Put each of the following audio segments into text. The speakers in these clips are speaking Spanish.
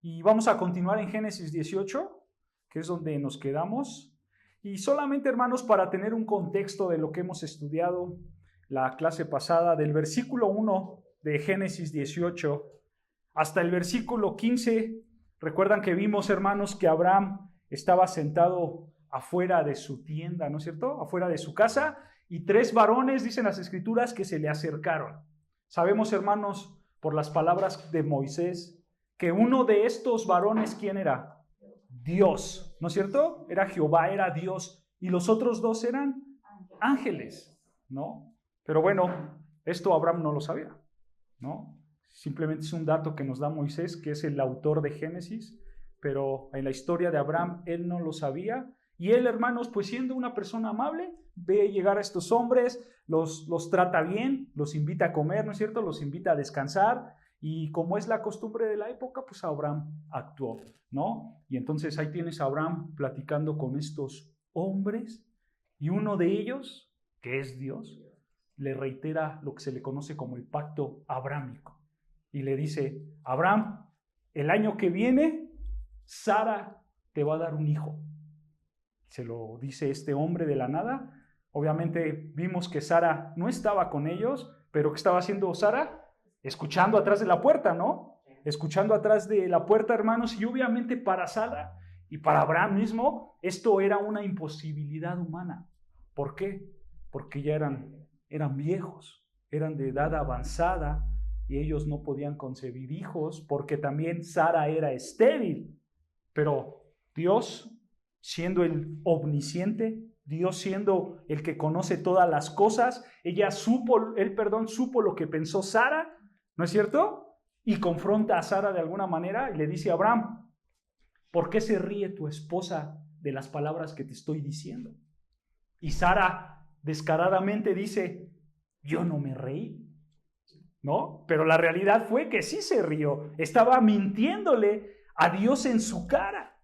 Y vamos a continuar en Génesis 18, que es donde nos quedamos. Y solamente, hermanos, para tener un contexto de lo que hemos estudiado la clase pasada, del versículo 1 de Génesis 18 hasta el versículo 15, recuerdan que vimos, hermanos, que Abraham estaba sentado afuera de su tienda, ¿no es cierto? Afuera de su casa, y 3 varones, dicen las Escrituras, que se le acercaron. Sabemos, hermanos, por las palabras de Moisés, que uno de estos varones, ¿quién era? Dios, ¿no es cierto? Era Jehová, era Dios, y los otros 2 eran ángeles, ¿no? Pero bueno, esto Abraham no lo sabía, ¿no? Simplemente es un dato que nos da Moisés, que es el autor de Génesis, pero en la historia de Abraham él no lo sabía. Y él, hermanos, pues siendo una persona amable, ve llegar a estos hombres, los trata bien, los invita a comer, ¿no es cierto? Los invita a descansar, y como es la costumbre de la época, pues Abraham actuó, ¿no? Y entonces ahí tienes a Abraham platicando con estos hombres, y uno de ellos, que es Dios, le reitera lo que se le conoce como el pacto abrámico, y le dice: Abraham, el año que viene, Sara te va a dar un hijo. Se lo dice este hombre de la nada. Obviamente vimos que Sara no estaba con ellos, pero ¿qué estaba haciendo Sara? Escuchando atrás de la puerta, ¿no? Escuchando atrás de la puerta, hermanos, y obviamente para Sara y para Abraham mismo, esto era una imposibilidad humana. ¿Por qué? Porque ya eran viejos, eran de edad avanzada, y ellos no podían concebir hijos, porque también Sara era estéril. Pero Dios, siendo el omnisciente, Dios siendo el que conoce todas las cosas, él supo lo que pensó Sara, ¿no es cierto? Y confronta a Sara de alguna manera y le dice a Abraham: ¿por qué se ríe tu esposa de las palabras que te estoy diciendo? Y Sara descaradamente dice: yo no me reí, ¿no? Pero la realidad fue que sí se rió, estaba mintiéndole a Dios en su cara,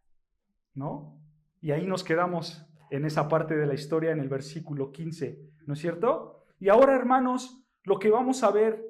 ¿no? Y ahí nos quedamos en esa parte de la historia, en el versículo 15, ¿no es cierto? Y ahora, hermanos, lo que vamos a ver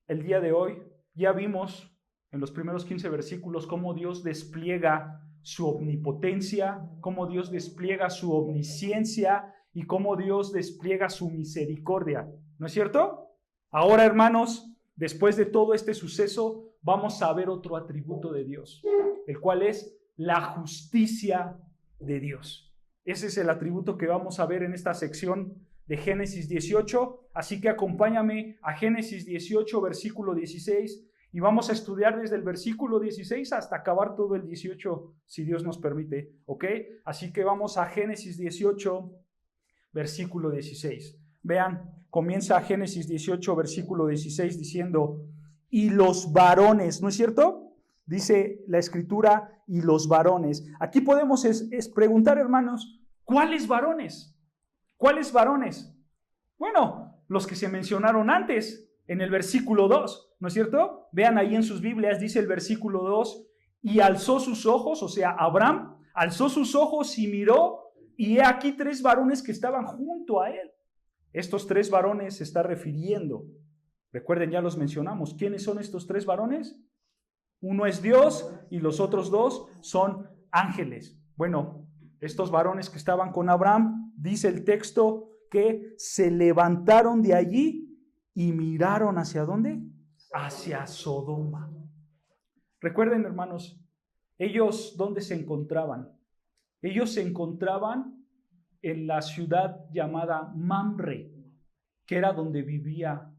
el día de hoy, ya vimos en los primeros 15 versículos cómo Dios despliega su omnipotencia, cómo Dios despliega su omnisciencia y cómo Dios despliega su misericordia, ¿no es cierto? Ahora, hermanos, después de todo este suceso, vamos a ver otro atributo de Dios, el cual es la justicia de Dios. Ese es el atributo que vamos a ver en esta sección de Génesis 18, así que acompáñame a Génesis 18, versículo 16, y vamos a estudiar desde el versículo 16 hasta acabar todo el 18, si Dios nos permite, ¿ok? Así que vamos a Génesis 18, versículo 16. Vean, comienza Génesis 18, versículo 16, diciendo: y los varones, ¿no es cierto? Dice la Escritura: y los varones. Aquí podemos preguntar, hermanos, ¿cuáles varones? ¿Cuáles varones? Bueno, los que se mencionaron antes, en el versículo 2, ¿no es cierto? Vean ahí en sus Biblias, dice el versículo 2, y alzó sus ojos, o sea, Abraham alzó sus ojos y miró, y he aquí 3 varones que estaban junto a él. Estos 3 varones se está refiriendo, recuerden, ya los mencionamos. ¿Quiénes son estos 3 varones? Uno es Dios y los otros 2 son ángeles. Bueno, estos varones que estaban con Abraham, dice el texto que se levantaron de allí y miraron ¿hacia dónde? Hacia Sodoma. Recuerden, hermanos, ellos ¿dónde se encontraban? Ellos se encontraban en la ciudad llamada Mamre, que era donde vivía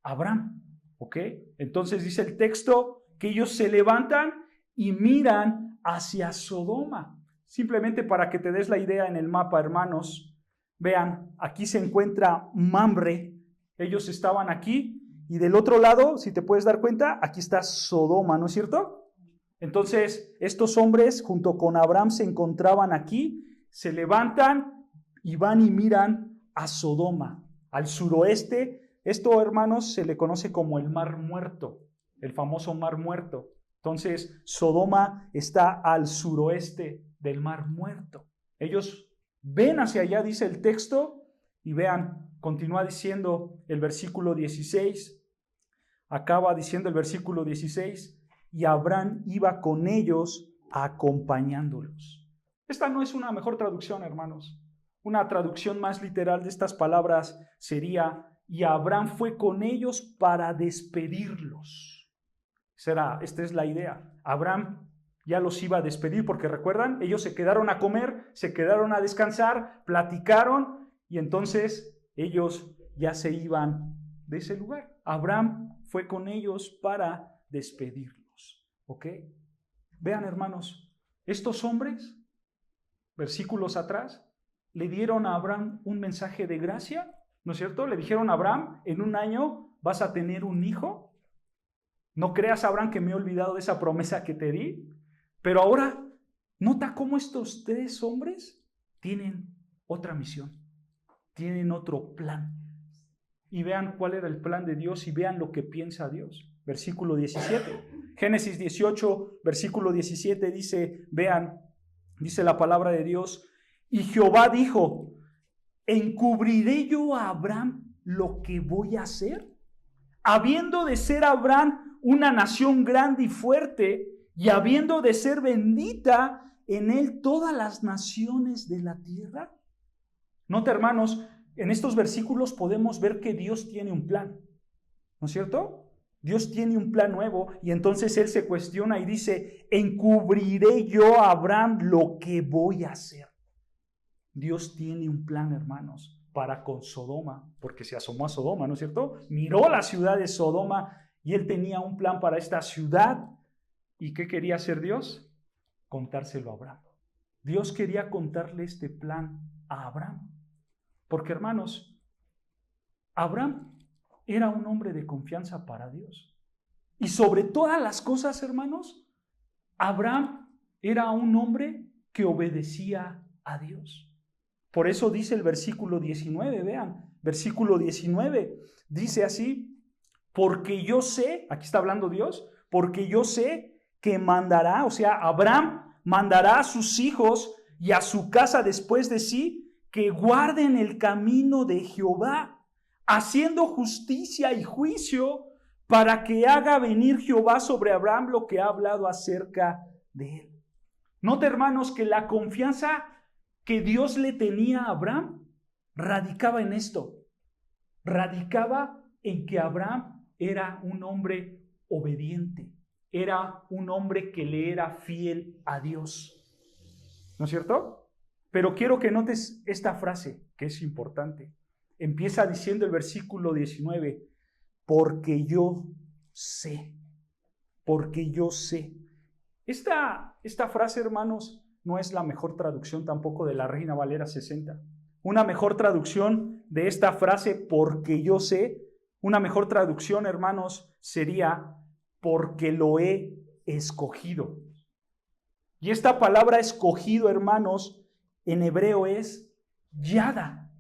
Abraham, ¿ok? Entonces dice el texto que ellos se levantan y miran hacia Sodoma. Simplemente para que te des la idea en el mapa, hermanos, vean, aquí se encuentra Mamre, ellos estaban aquí, y del otro lado, si te puedes dar cuenta, aquí está Sodoma, ¿no es cierto? Entonces, estos hombres junto con Abraham se encontraban aquí, se levantan y van y miran a Sodoma, al suroeste. Esto, hermanos, se le conoce como el Mar Muerto, el famoso Mar Muerto. Entonces, Sodoma está al suroeste del Mar Muerto. Ellos ven hacia allá, dice el texto, y vean, continúa diciendo el versículo 16, acaba diciendo el versículo 16, y Abraham iba con ellos acompañándolos. Esta no es una mejor traducción, hermanos. Una traducción más literal de estas palabras sería: y Abraham fue con ellos para despedirlos. Esta es la idea. Abraham ya los iba a despedir porque recuerdan, ellos se quedaron a comer, se quedaron a descansar, platicaron y entonces ellos ya se iban de ese lugar. Abraham fue con ellos para despedirlos. ¿Ok? Vean, hermanos, estos hombres, versículos atrás, le dieron a Abraham un mensaje de gracia, ¿no es cierto? Le dijeron a Abraham: en un año vas a tener un hijo. No creas, Abraham, que me he olvidado de esa promesa que te di. Pero ahora, nota cómo estos tres hombres tienen otra misión, tienen otro plan. Y vean cuál era el plan de Dios y vean lo que piensa Dios. Versículo 17. Génesis 18, versículo 17 dice, vean, dice la palabra de Dios: y Jehová dijo: ¿encubriré yo a Abraham lo que voy a hacer? Habiendo de ser Abraham una nación grande y fuerte, y habiendo de ser bendita en él todas las naciones de la tierra. Nota, hermanos, en estos versículos podemos ver que Dios tiene un plan, ¿no es cierto? Dios tiene un plan nuevo y entonces él se cuestiona y dice: ¿encubriré yo a Abraham lo que voy a hacer? Dios tiene un plan, hermanos, para con Sodoma, porque se asomó a Sodoma, ¿no es cierto? Miró la ciudad de Sodoma y él tenía un plan para esta ciudad. ¿Y qué quería hacer Dios? Contárselo a Abraham. Dios quería contarle este plan a Abraham. Porque, hermanos, Abraham era un hombre de confianza para Dios. Y sobre todas las cosas, hermanos, Abraham era un hombre que obedecía a Dios. Por eso dice el versículo 19, vean, versículo 19, dice así: porque yo sé, aquí está hablando Dios, porque yo sé que mandará, o sea, Abraham mandará a sus hijos y a su casa después de sí, que guarden el camino de Jehová, haciendo justicia y juicio, para que haga venir Jehová sobre Abraham lo que ha hablado acerca de él. Nota, hermanos, que la confianza que Dios le tenía a Abraham radicaba en esto, radicaba en que Abraham era un hombre obediente, era un hombre que le era fiel a Dios, ¿no es cierto? Pero quiero que notes esta frase que es importante. Empieza diciendo el versículo 19, porque yo sé, porque yo sé. Esta frase, hermanos, no es la mejor traducción tampoco de la Reina Valera 60. Una mejor traducción de esta frase, porque yo sé, una mejor traducción, hermanos, sería: porque lo he escogido. Y esta palabra escogido, hermanos, en hebreo es yada,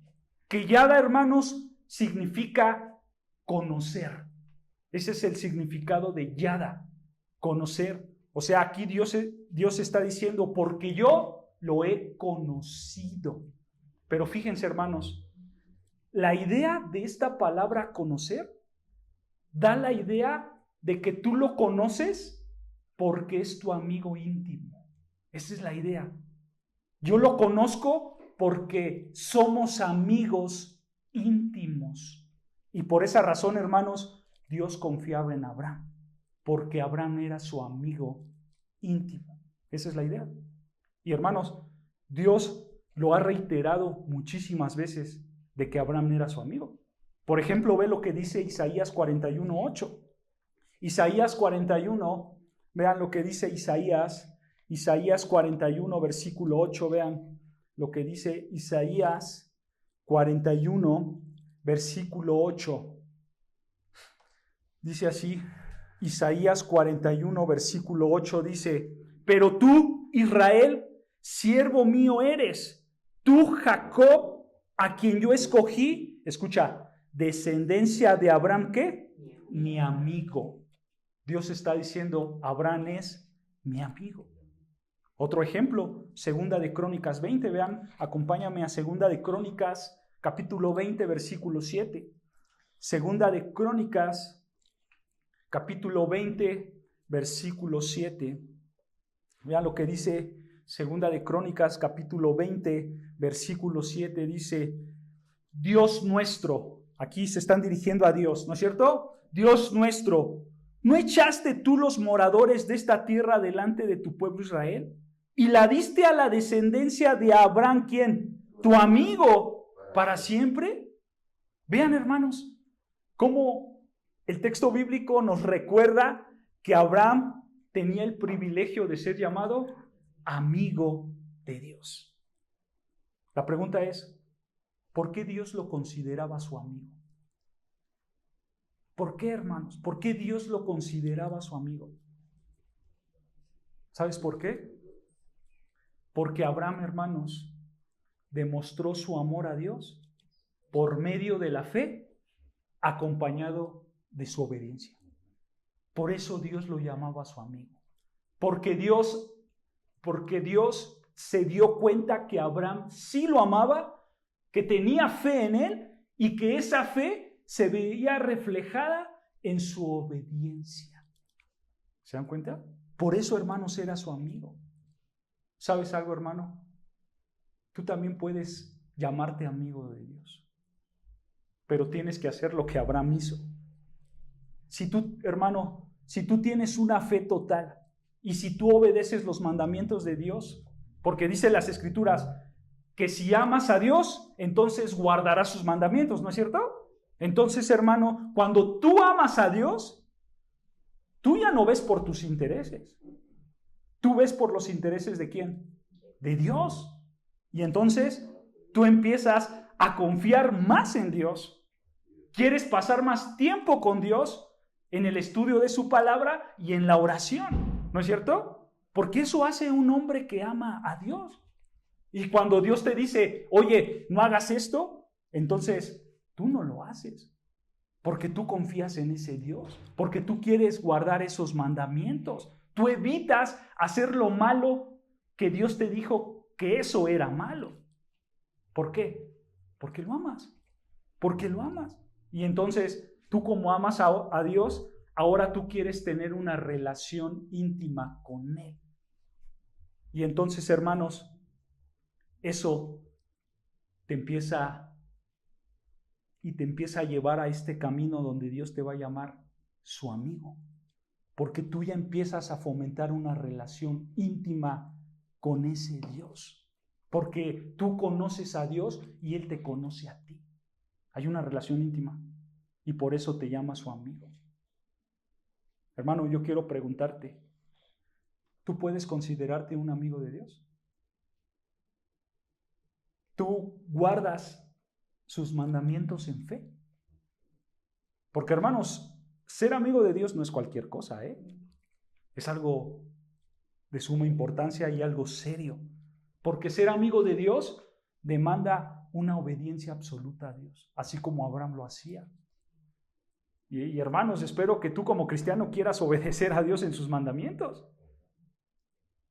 que yada, hermanos, significa conocer. Ese es el significado de yada, conocer. O sea, aquí Dios está diciendo: porque yo lo he conocido. Pero fíjense, hermanos, la idea de esta palabra conocer da la idea de que tú lo conoces porque es tu amigo íntimo. Esa es la idea. Yo lo conozco porque somos amigos íntimos. Y por esa razón, hermanos, Dios confiaba en Abraham, porque Abraham era su amigo íntimo. Esa es la idea. Y, hermanos, Dios lo ha reiterado muchísimas veces de que Abraham era su amigo. Por ejemplo, ve lo que dice Isaías 41:8. Isaías 41, vean lo que dice Isaías 41, versículo 8, vean lo que dice Isaías 41, versículo 8. Dice así, Isaías 41, versículo 8 dice: pero tú, Israel, siervo mío eres, tú, Jacob, a quien yo escogí, escucha, descendencia de Abraham, ¿qué? Mi amigo. Dios está diciendo: Abraham es mi amigo. Otro ejemplo, Segunda de Crónicas 20, vean, acompáñame a Segunda de Crónicas, capítulo 20, versículo 7. Segunda de Crónicas, capítulo 20, versículo 7. Vean lo que dice Segunda de Crónicas, capítulo 20, versículo 7. Dice, Dios nuestro, aquí se están dirigiendo a Dios, ¿no es cierto? Dios nuestro, ¿no echaste tú los moradores de esta tierra delante de tu pueblo Israel? Y la diste a la descendencia de Abraham, ¿quién? Tu amigo, para siempre. Vean, hermanos, cómo el texto bíblico nos recuerda que Abraham tenía el privilegio de ser llamado amigo de Dios. La pregunta es, ¿por qué Dios lo consideraba su amigo? ¿Por qué, hermanos? ¿Por qué Dios lo consideraba su amigo? ¿Sabes por qué? Porque Abraham, hermanos, demostró su amor a Dios por medio de la fe, acompañado de su obediencia. Por eso Dios lo llamaba su amigo. Porque Dios se dio cuenta que Abraham sí lo amaba, que tenía fe en él y que esa fe se veía reflejada en su obediencia. ¿Se dan cuenta? Por eso, hermanos, era su amigo. ¿Sabes algo, hermano? Tú también puedes llamarte amigo de Dios, pero tienes que hacer lo que Abraham hizo. Si tú, hermano, si tú tienes una fe total y si tú obedeces los mandamientos de Dios, porque dice las Escrituras que si amas a Dios, entonces guardarás sus mandamientos, ¿no es cierto? Entonces, hermano, cuando tú amas a Dios, tú ya no ves por tus intereses. Tú ves por los intereses ¿de quién? De Dios. Y entonces tú empiezas a confiar más en Dios. Quieres pasar más tiempo con Dios en el estudio de su palabra y en la oración, ¿no es cierto? Porque eso hace un hombre que ama a Dios. Y cuando Dios te dice, oye, no hagas esto, entonces tú no lo haces. Porque tú confías en ese Dios, porque tú quieres guardar esos mandamientos. Tú evitas hacer lo malo que Dios te dijo que eso era malo. ¿Por qué? Porque lo amas. Porque lo amas. Y entonces tú como amas a Dios, ahora tú quieres tener una relación íntima con Él. Y entonces, hermanos, eso te empieza a llevar a este camino donde Dios te va a llamar su amigo. Porque tú ya empiezas a fomentar una relación íntima con ese Dios. Porque tú conoces a Dios y Él te conoce a ti. Hay una relación íntima y por eso te llama su amigo. Hermano, yo quiero preguntarte, ¿tú puedes considerarte un amigo de Dios? ¿Tú guardas sus mandamientos en fe? Porque, hermanos, ser amigo de Dios no es cualquier cosa, ¿eh? Es algo de suma importancia y algo serio. Porque ser amigo de Dios demanda una obediencia absoluta a Dios, así como Abraham lo hacía. Y hermanos, espero que tú como cristiano quieras obedecer a Dios en sus mandamientos.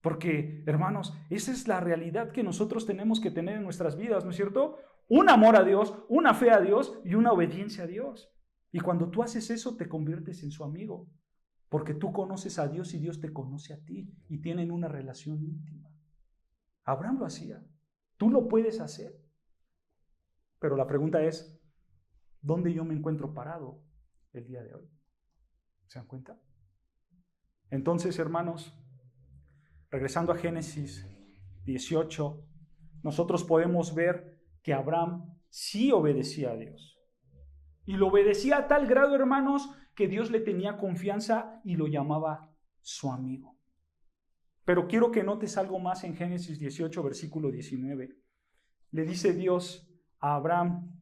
Porque, hermanos, esa es la realidad que nosotros tenemos que tener en nuestras vidas, ¿no es cierto? Un amor a Dios, una fe a Dios y una obediencia a Dios. Y cuando tú haces eso, te conviertes en su amigo. Porque tú conoces a Dios y Dios te conoce a ti y tienen una relación íntima. Abraham lo hacía. Tú lo puedes hacer. Pero la pregunta es, ¿dónde yo me encuentro parado el día de hoy? ¿Se dan cuenta? Entonces, hermanos, regresando a Génesis 18, nosotros podemos ver que Abraham sí obedecía a Dios. Y lo obedecía a tal grado, hermanos, que Dios le tenía confianza y lo llamaba su amigo. Pero quiero que notes algo más en Génesis 18, versículo 19. Le dice Dios a Abraham,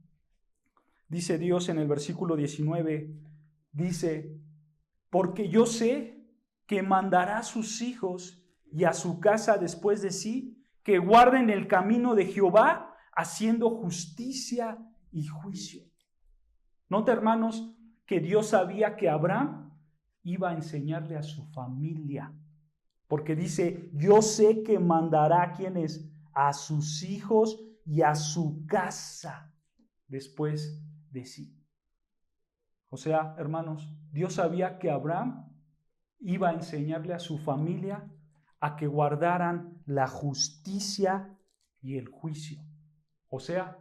dice Dios en el versículo 19, dice, porque yo sé que mandará a sus hijos y a su casa después de sí, que guarden el camino de Jehová, haciendo justicia y juicio. Nota, hermanos, que Dios sabía que Abraham iba a enseñarle a su familia, porque dice, yo sé que mandará a quienes, a sus hijos y a su casa después de sí. O sea, hermanos, Dios sabía que Abraham iba a enseñarle a su familia a que guardaran la justicia y el juicio. O sea,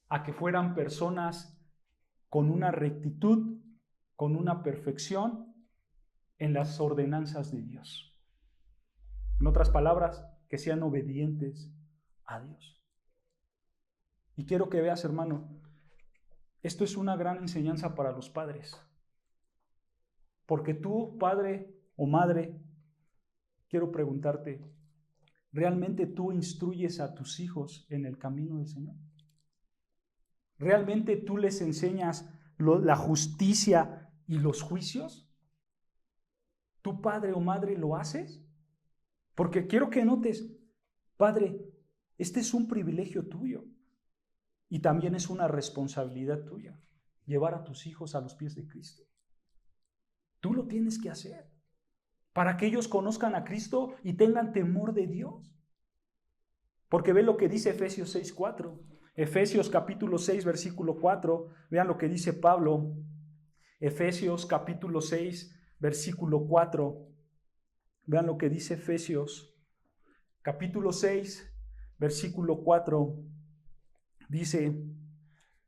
a que fueran personas con una rectitud, con una perfección en las ordenanzas de Dios. En otras palabras, que sean obedientes a Dios. Y quiero que veas, hermano, esto es una gran enseñanza para los padres. Porque tú, padre o madre, quiero preguntarte, ¿realmente tú instruyes a tus hijos en el camino del Señor? ¿Realmente tú les enseñas la justicia y los juicios? ¿Tu padre o madre lo haces? Porque quiero que notes, padre, este es un privilegio tuyo y también es una responsabilidad tuya, llevar a tus hijos a los pies de Cristo. Tú lo tienes que hacer para que ellos conozcan a Cristo y tengan temor de Dios. Porque ve lo que dice Efesios 6:4. Efesios capítulo 6, versículo 4. Vean lo que dice Pablo. Efesios capítulo 6, versículo 4. Vean lo que dice Efesios capítulo 6, versículo 4. Dice,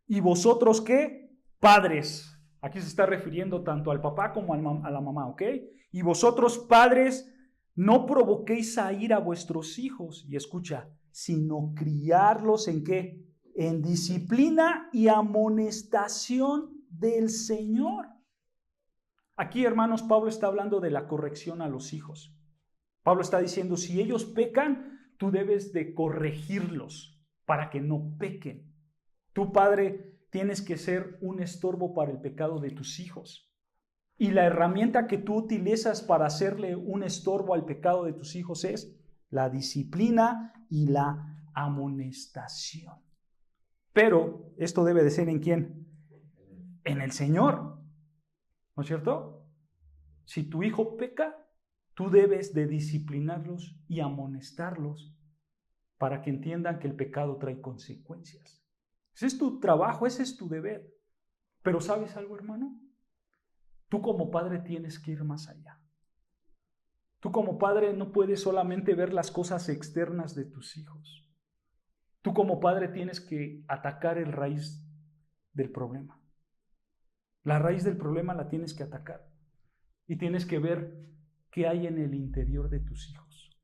¿y vosotros qué? Padres. Aquí se está refiriendo tanto al papá como a la mamá, ¿ok? Y vosotros, padres, no provoquéis a ira a vuestros hijos. Y escucha, sino criarlos ¿en qué? En disciplina y amonestación del Señor. Aquí, hermanos, Pablo está hablando de la corrección a los hijos. Pablo está diciendo, si ellos pecan, tú debes de corregirlos para que no pequen. Tu padre tienes que ser un estorbo para el pecado de tus hijos. Y la herramienta que tú utilizas para hacerle un estorbo al pecado de tus hijos es la disciplina y la amonestación. Pero esto debe de ser ¿en quién? En el Señor. ¿No es cierto? Si tu hijo peca, tú debes de disciplinarlos y amonestarlos para que entiendan que el pecado trae consecuencias. Ese es tu trabajo, ese es tu deber. Pero ¿sabes algo, hermano? Tú como padre tienes que ir más allá. Tú como padre no puedes solamente ver las cosas externas de tus hijos. Tú como padre tienes que atacar el raíz del problema. La raíz del problema la tienes que atacar. Y tienes que ver qué hay en el interior de tus hijos.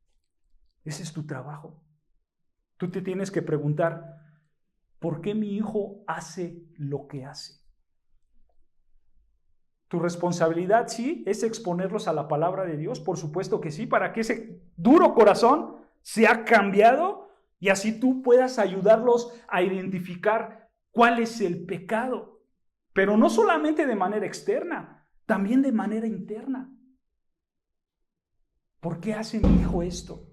Ese es tu trabajo. Tú te tienes que preguntar, ¿por qué mi hijo hace lo que hace? Tu responsabilidad, sí, es exponerlos a la palabra de Dios, por supuesto que sí, para que ese duro corazón sea cambiado y así tú puedas ayudarlos a identificar cuál es el pecado. Pero no solamente de manera externa, también de manera interna. ¿Por qué hace mi hijo esto?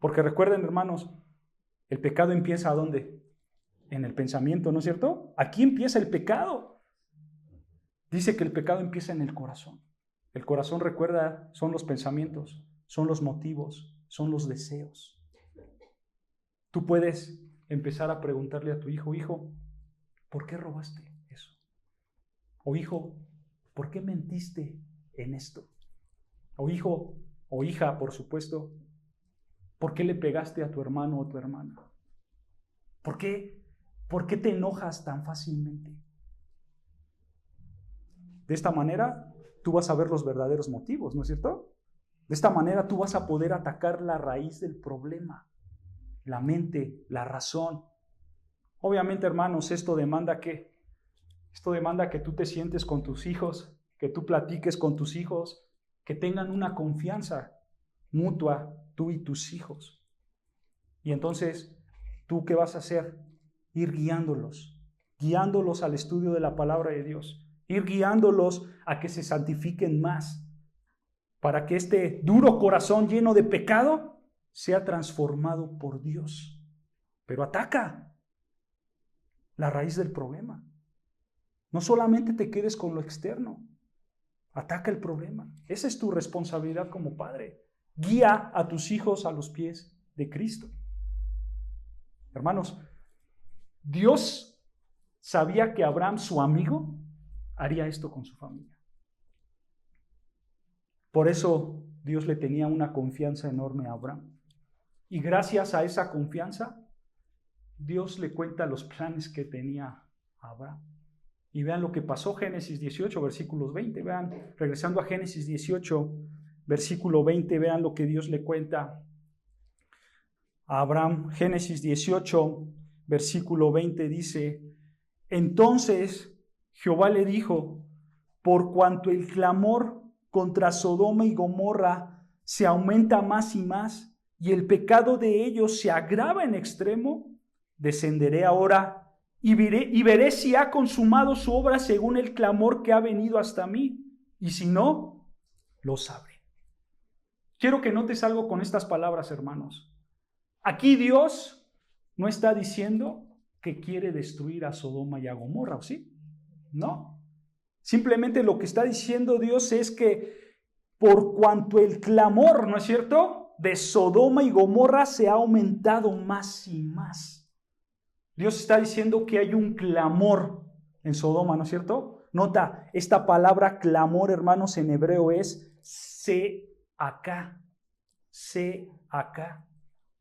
Porque recuerden, hermanos, el pecado empieza ¿a dónde? En el pensamiento, ¿no es cierto? Aquí empieza el pecado. Dice que el pecado empieza en el corazón. El corazón, recuerda, son los pensamientos, son los motivos, son los deseos. Tú puedes empezar a preguntarle a tu hijo, hijo, ¿por qué robaste eso? O hijo, ¿por qué mentiste en esto? O hijo, o hija, por supuesto, ¿por qué le pegaste a tu hermano o tu hermana? ¿Por qué te enojas tan fácilmente? De esta manera, tú vas a ver los verdaderos motivos, ¿no es cierto? De esta manera, tú vas a poder atacar la raíz del problema, la mente, la razón. Obviamente, hermanos, esto demanda que tú te sientes con tus hijos, que tú platiques con tus hijos, que tengan una confianza mutua, tú y tus hijos. Y entonces, ¿tú qué vas a hacer? Ir guiándolos al estudio de la palabra de Dios. Ir guiándolos a que se santifiquen más, para que este duro corazón lleno de pecado sea transformado por Dios. Pero ataca la raíz del problema. No solamente te quedes con lo externo, ataca el problema. Esa es tu responsabilidad como padre. Guía a tus hijos a los pies de Cristo. Hermanos, Dios sabía que Abraham, su amigo, haría esto con su familia. Por eso Dios le tenía una confianza enorme a Abraham. Y gracias a esa confianza, Dios le cuenta los planes que tenía Abraham. Y vean lo que pasó, Génesis 18, versículos 20. Vean, regresando a Génesis 18, versículo 20, vean lo que Dios le cuenta a Abraham. Génesis 18, versículo 20 dice: entonces Jehová le dijo: por cuanto el clamor contra Sodoma y Gomorra se aumenta más y más, y el pecado de ellos se agrava en extremo, descenderé ahora y veré si ha consumado su obra según el clamor que ha venido hasta mí, y si no, lo sabré. Quiero que notes algo con estas palabras, hermanos. Aquí Dios no está diciendo que quiere destruir a Sodoma y a Gomorra, ¿o sí? No. Simplemente lo que está diciendo Dios es que por cuanto el clamor, ¿no es cierto?, de Sodoma y Gomorra se ha aumentado más y más. Dios está diciendo que hay un clamor en Sodoma, ¿no es cierto? Nota, esta palabra clamor, hermanos, en hebreo es se'aka. Se'aka.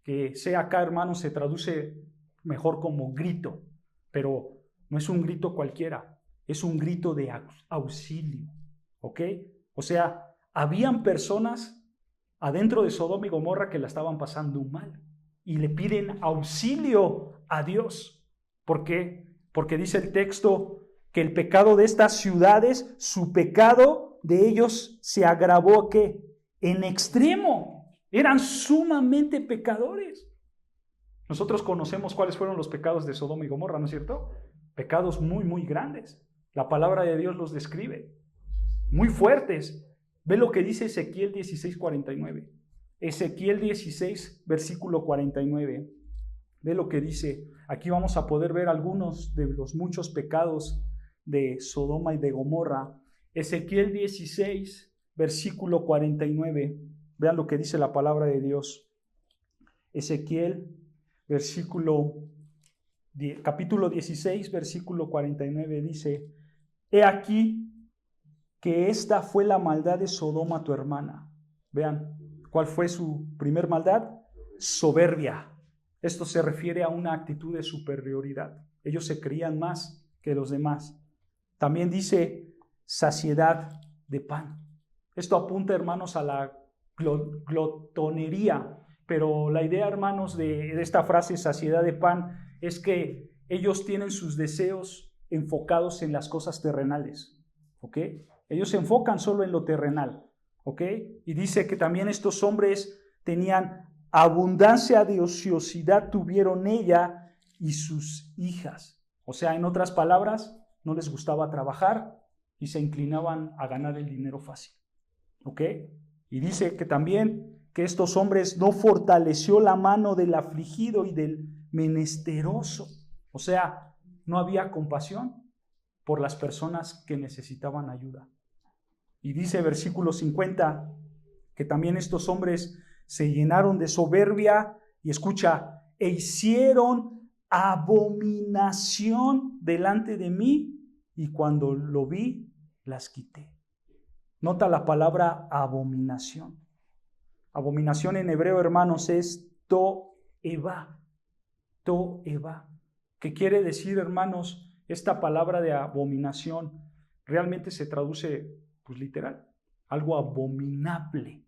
Que se'aka, hermanos, se traduce mejor como grito, pero no es un grito cualquiera, es un grito de auxilio, ¿ok? O sea, habían personas adentro de Sodoma y Gomorra que la estaban pasando mal y le piden auxilio a Dios. ¿Por qué? Porque dice el texto que el pecado de estas ciudades, su pecado de ellos se agravó, ¿qué? En extremo. Eran sumamente pecadores. Nosotros conocemos cuáles fueron los pecados de Sodoma y Gomorra, ¿no es cierto? Pecados muy, muy grandes. La palabra de Dios los describe. Muy fuertes. Ve lo que dice Ezequiel 16:49. Ezequiel 16, versículo 49. Ve lo que dice. Aquí vamos a poder ver algunos de los muchos pecados de Sodoma y de Gomorra. Ezequiel 16, versículo 49. Vean lo que dice la palabra de Dios. Ezequiel, capítulo 16, versículo 49 dice: he aquí que esta fue la maldad de Sodoma tu hermana. Vean, ¿cuál fue su primer maldad? Soberbia. Esto se refiere a una actitud de superioridad. Ellos se creían más que los demás. También dice saciedad de pan. Esto apunta, hermanos, a la glotonería. Pero la idea, hermanos, de esta frase saciedad de pan es que ellos tienen sus deseos enfocados en las cosas terrenales. ¿Ok? Ellos se enfocan solo en lo terrenal. ¿Ok? Y dice que también estos hombres tenían abundancia de ociosidad, tuvieron ella y sus hijas. O sea, en otras palabras, no les gustaba trabajar y se inclinaban a ganar el dinero fácil. ¿Ok? Y dice que también que estos hombres no fortaleció la mano del afligido y del menesteroso. O sea, no había compasión por las personas que necesitaban ayuda. Y dice versículo 50 que también estos hombres se llenaron de soberbia y escucha, e hicieron abominación delante de mí y cuando lo vi, las quité. Nota la palabra abominación. Abominación en hebreo, hermanos, es to'eva. To'eva. ¿Qué quiere decir, hermanos? Esta palabra de abominación realmente se traduce, pues literal, algo abominable.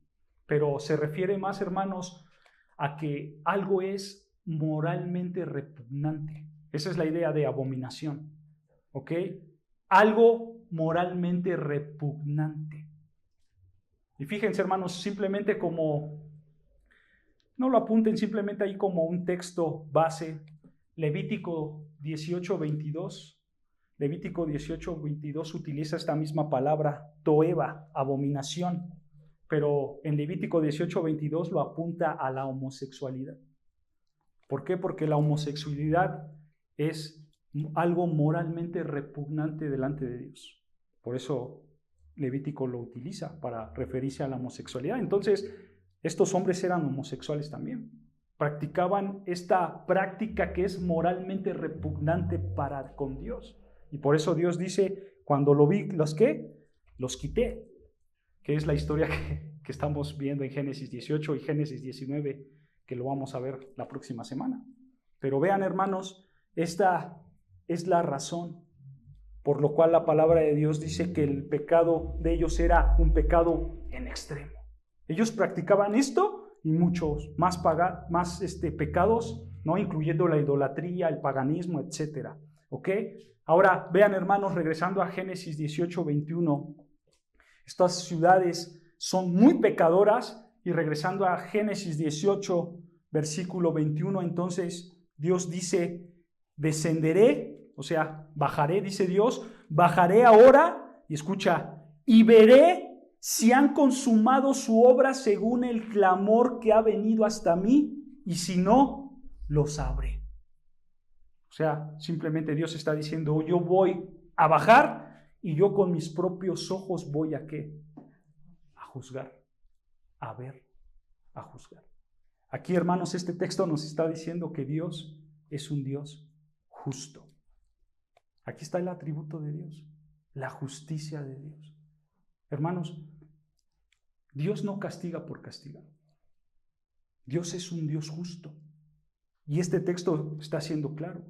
Pero se refiere más, hermanos, a que algo es moralmente repugnante. Esa es la idea de abominación. ¿Ok? Algo moralmente repugnante. Y fíjense, hermanos, simplemente como, no lo apunten simplemente ahí como un texto base. Levítico 18:22. Levítico 18:22 utiliza esta misma palabra, to'eva, abominación. Pero en Levítico 18:22 lo apunta a la homosexualidad. ¿Por qué? Porque la homosexualidad es algo moralmente repugnante delante de Dios. Por eso Levítico lo utiliza para referirse a la homosexualidad. Entonces, estos hombres eran homosexuales también. Practicaban esta práctica que es moralmente repugnante para con Dios. Y por eso Dios dice, cuando lo vi, ¿los qué? Los quité. que es la historia que estamos viendo en Génesis 18 y Génesis 19, que lo vamos a ver la próxima semana. Pero vean, hermanos, esta es la razón por lo cual la palabra de Dios dice que el pecado de ellos era un pecado en extremo. Ellos practicaban esto y muchos más pecados, ¿no? Incluyendo la idolatría, el paganismo, etc. ¿Ok? Ahora, vean, hermanos, regresando a Génesis 18, 21, estas ciudades son muy pecadoras, y regresando a Génesis 18, versículo 21, entonces Dios dice, descenderé, o sea, bajaré, dice Dios, bajaré ahora, y escucha, y veré si han consumado su obra según el clamor que ha venido hasta mí, y si no, lo sabré. O sea, simplemente Dios está diciendo, yo voy a bajar, y yo con mis propios ojos voy a ¿qué? A juzgar, a ver, a juzgar. Aquí, hermanos, este texto nos está diciendo que Dios es un Dios justo. Aquí está el atributo de Dios, la justicia de Dios. Hermanos, Dios no castiga por castigar. Dios es un Dios justo. Y este texto está siendo claro.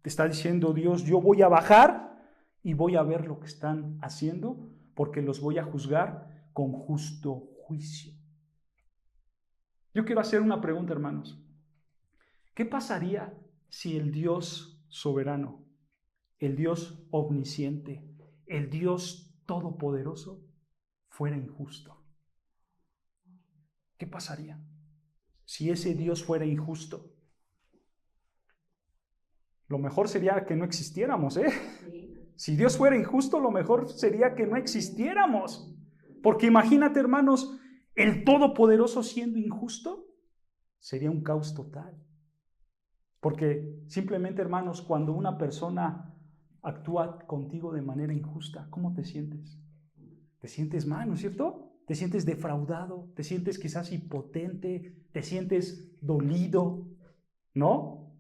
Te está diciendo Dios, yo voy a bajar y voy a ver lo que están haciendo, porque los voy a juzgar con justo juicio. Yo quiero hacer una pregunta, hermanos. ¿Qué pasaría si el Dios soberano, el Dios omnisciente, el Dios todopoderoso fuera injusto? ¿Qué pasaría si ese Dios fuera injusto? Lo mejor sería que no existiéramos, ¿eh? Si Dios fuera injusto, lo mejor sería que no existiéramos. Porque imagínate, hermanos, el Todopoderoso siendo injusto, sería un caos total. Porque simplemente, hermanos, cuando una persona actúa contigo de manera injusta, ¿cómo te sientes? Te sientes mal, ¿no es cierto? Te sientes defraudado, te sientes quizás impotente, te sientes dolido, ¿no?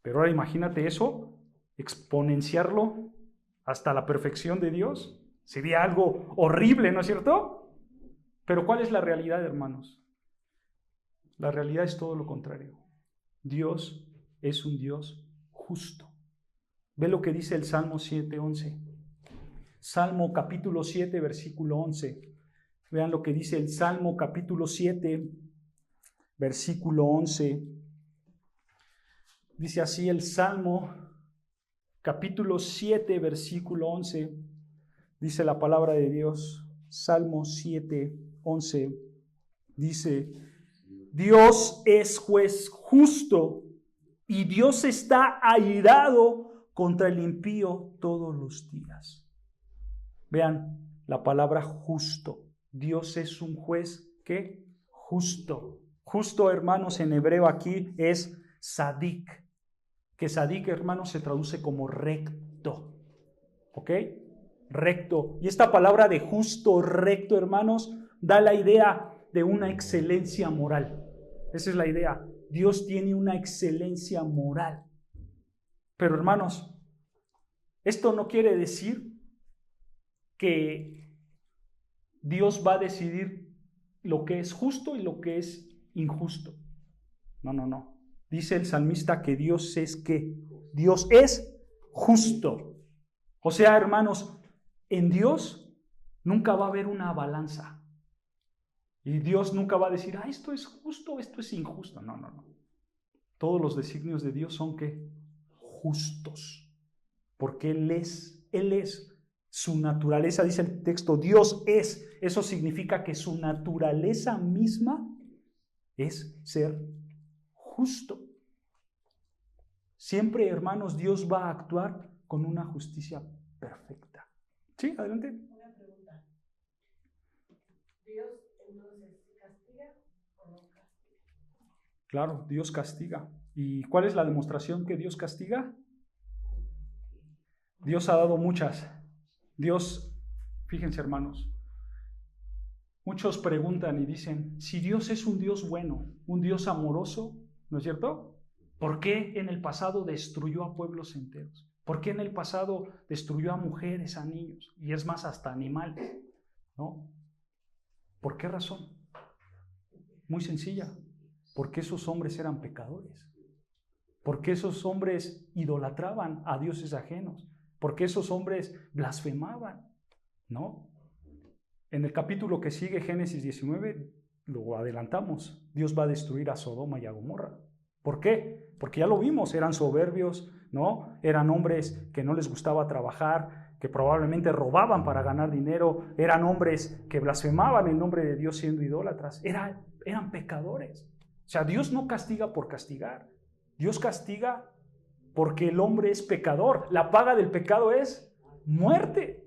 Pero ahora imagínate eso, exponenciarlo hasta la perfección de Dios. Sería algo horrible, ¿no es cierto? Pero ¿cuál es la realidad, hermanos? La realidad es todo lo contrario. Dios es un Dios justo. Ve lo que dice el Salmo 7:11. Salmo capítulo 7, versículo 11. Vean lo que dice el Salmo capítulo 7, versículo 11. Dice así el Salmo capítulo 7, versículo 11. Dice la palabra de Dios. Salmo 7, 11. Dice, Dios es juez justo y Dios está airado contra el impío todos los días. Vean la palabra justo. Dios es un juez, ¿qué? Justo. Justo, hermanos, en hebreo aquí es sadik. Que sadik, hermanos, se traduce como recto. ¿Ok? Recto. Y esta palabra de justo, recto, hermanos, da la idea de una excelencia moral. Esa es la idea. Dios tiene una excelencia moral. Pero, hermanos, esto no quiere decir que Dios va a decidir lo que es justo y lo que es injusto. No, no, no. Dice el salmista que Dios es ¿qué? Dios es justo. O sea, hermanos, en Dios nunca va a haber una balanza. Y Dios nunca va a decir, esto es justo, esto es injusto. No, no, no. Todos los designios de Dios son ¿qué? Justos. Porque Él es. Su naturaleza, dice el texto, Dios es. Eso significa que su naturaleza misma es ser justo. Siempre, hermanos, Dios va a actuar con una justicia perfecta. ¿Sí? Adelante. Una pregunta. ¿Dios entonces castiga o no castiga? Claro, Dios castiga. ¿Y cuál es la demostración que Dios castiga? Dios ha dado muchas. Dios, fíjense, hermanos, muchos preguntan y dicen, si Dios es un Dios bueno, un Dios amoroso, ¿no es cierto? ¿Por qué en el pasado destruyó a pueblos enteros? ¿Por qué en el pasado destruyó a mujeres, a niños? Y es más, hasta animales. ¿no? ¿Por qué razón? Muy sencilla, porque esos hombres eran pecadores, porque esos hombres idolatraban a dioses ajenos, porque esos hombres blasfemaban, ¿no? En el capítulo que sigue, Génesis 19, lo adelantamos, Dios va a destruir a Sodoma y a Gomorra. ¿Por qué? Porque ya lo vimos, eran soberbios, ¿no? Eran hombres que no les gustaba trabajar, que probablemente robaban para ganar dinero, eran hombres que blasfemaban el nombre de Dios siendo idólatras, eran pecadores. O sea, Dios no castiga por castigar, Dios castiga porque el hombre es pecador. La paga del pecado es muerte.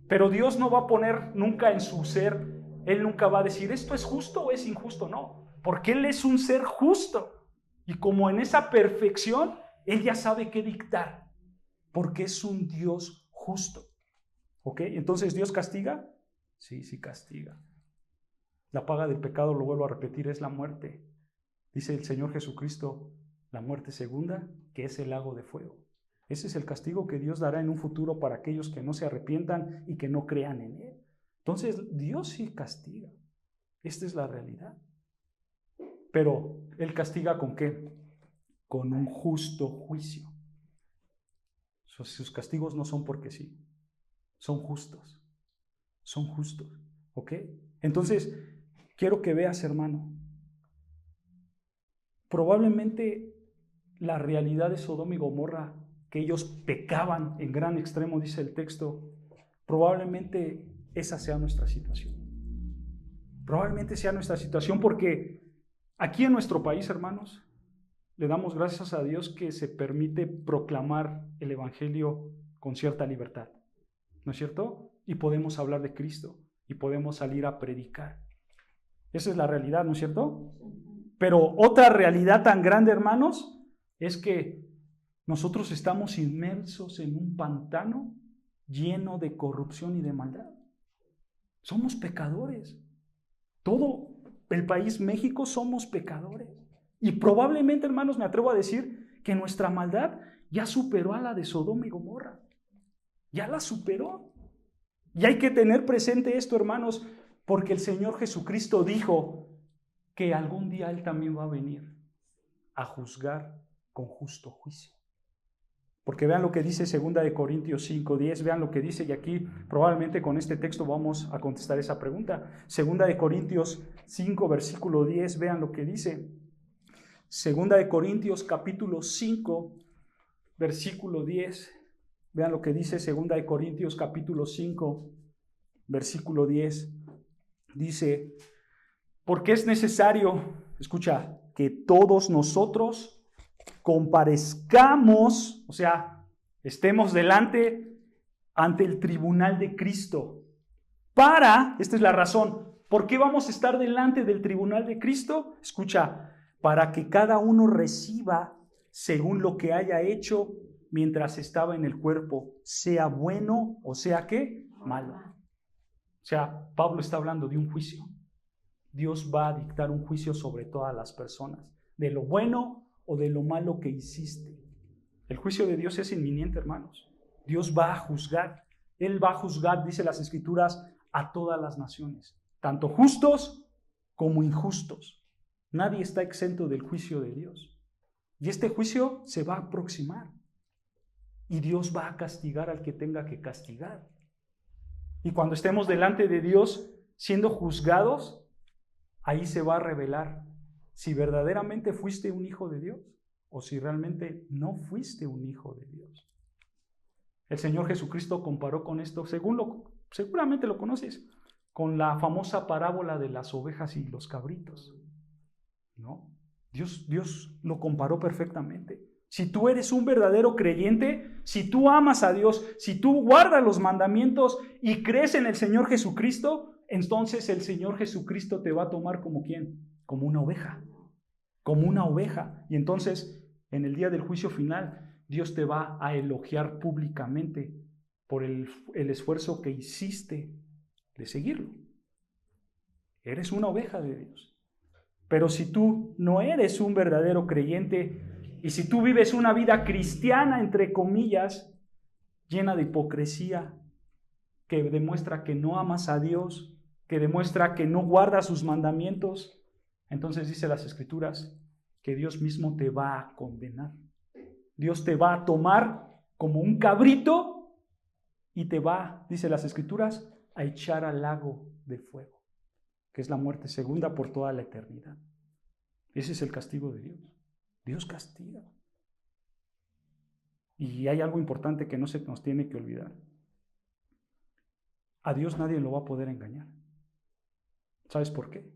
Pero Dios no va a poner nunca en su ser, Él nunca va a decir esto es justo o es injusto, no, porque Él es un ser justo. Y como en esa perfección, Él ya sabe qué dictar, porque es un Dios justo. ¿Ok? Entonces, ¿Dios castiga? Sí, sí castiga. La paga del pecado, lo vuelvo a repetir, es la muerte. Dice el Señor Jesucristo, la muerte segunda, que es el lago de fuego. Ese es el castigo que Dios dará en un futuro para aquellos que no se arrepientan y que no crean en Él. Entonces, Dios sí castiga. Esta es la realidad. Pero Él castiga ¿con qué? Con un justo juicio. Sus castigos no son porque sí, son justos. Son justos. ¿Ok? Entonces, quiero que veas, hermano, probablemente la realidad de Sodoma y Gomorra, que ellos pecaban en gran extremo, dice el texto, probablemente esa sea nuestra situación. Probablemente sea nuestra situación porque aquí en nuestro país, hermanos, le damos gracias a Dios que se permite proclamar el Evangelio con cierta libertad, ¿no es cierto? Y podemos hablar de Cristo y podemos salir a predicar. Esa es la realidad, ¿no es cierto? Pero otra realidad tan grande, hermanos, es que nosotros estamos inmersos en un pantano lleno de corrupción y de maldad. Somos pecadores. Todo el país México somos pecadores. Y probablemente, hermanos, me atrevo a decir que nuestra maldad ya superó a la de Sodoma y Gomorra. Ya la superó. Y hay que tener presente esto, hermanos, porque el Señor Jesucristo dijo que algún día Él también va a venir a juzgar con justo juicio. Porque vean lo que dice 2 Corintios 5:10, vean lo que dice, y aquí probablemente con este texto vamos a contestar esa pregunta. 2 Corintios 5, versículo 10, vean lo que dice. 2 Corintios capítulo 5, versículo 10, vean lo que dice 2 Corintios capítulo 5, versículo 10. Dice, porque es necesario, escucha, que todos nosotros comparezcamos, o sea, estemos ante el tribunal de Cristo. Esta es la razón, ¿por qué vamos a estar delante del tribunal de Cristo? Escucha, para que cada uno reciba según lo que haya hecho mientras estaba en el cuerpo, sea bueno o sea ¿qué? Malo. O sea, Pablo está hablando de un juicio. Dios va a dictar un juicio sobre todas las personas, de lo bueno o de lo malo que hiciste. El juicio de Dios es inminente, hermanos. Dios va a juzgar. Él va a juzgar, dice las Escrituras, a todas las naciones, tanto justos como injustos. Nadie está exento del juicio de Dios. Y este juicio se va a aproximar. Y Dios va a castigar al que tenga que castigar. Y cuando estemos delante de Dios siendo juzgados, ahí se va a revelar si verdaderamente fuiste un hijo de Dios o si realmente no fuiste un hijo de Dios. El Señor Jesucristo comparó con esto, seguramente lo conoces, con la famosa parábola de las ovejas y los cabritos, ¿no? Dios lo comparó perfectamente. Si tú eres un verdadero creyente, si tú amas a Dios, si tú guardas los mandamientos y crees en el Señor Jesucristo, entonces el Señor Jesucristo te va a tomar como ¿quién? Como una oveja. Como una oveja. Y entonces, en el día del juicio final, Dios te va a elogiar públicamente por el esfuerzo que hiciste de seguirlo. Eres una oveja de Dios. Pero si tú no eres un verdadero creyente y si tú vives una vida cristiana, entre comillas, llena de hipocresía, que demuestra que no amas a Dios, que demuestra que no guardas sus mandamientos, entonces dice las Escrituras que Dios mismo te va a condenar. Dios te va a tomar como un cabrito y te va, dice las Escrituras, a echar al lago de fuego, que es la muerte segunda por toda la eternidad. Ese es el castigo de Dios. Dios castiga. Y hay algo importante que no se nos tiene que olvidar. A Dios nadie lo va a poder engañar. ¿Sabes por qué?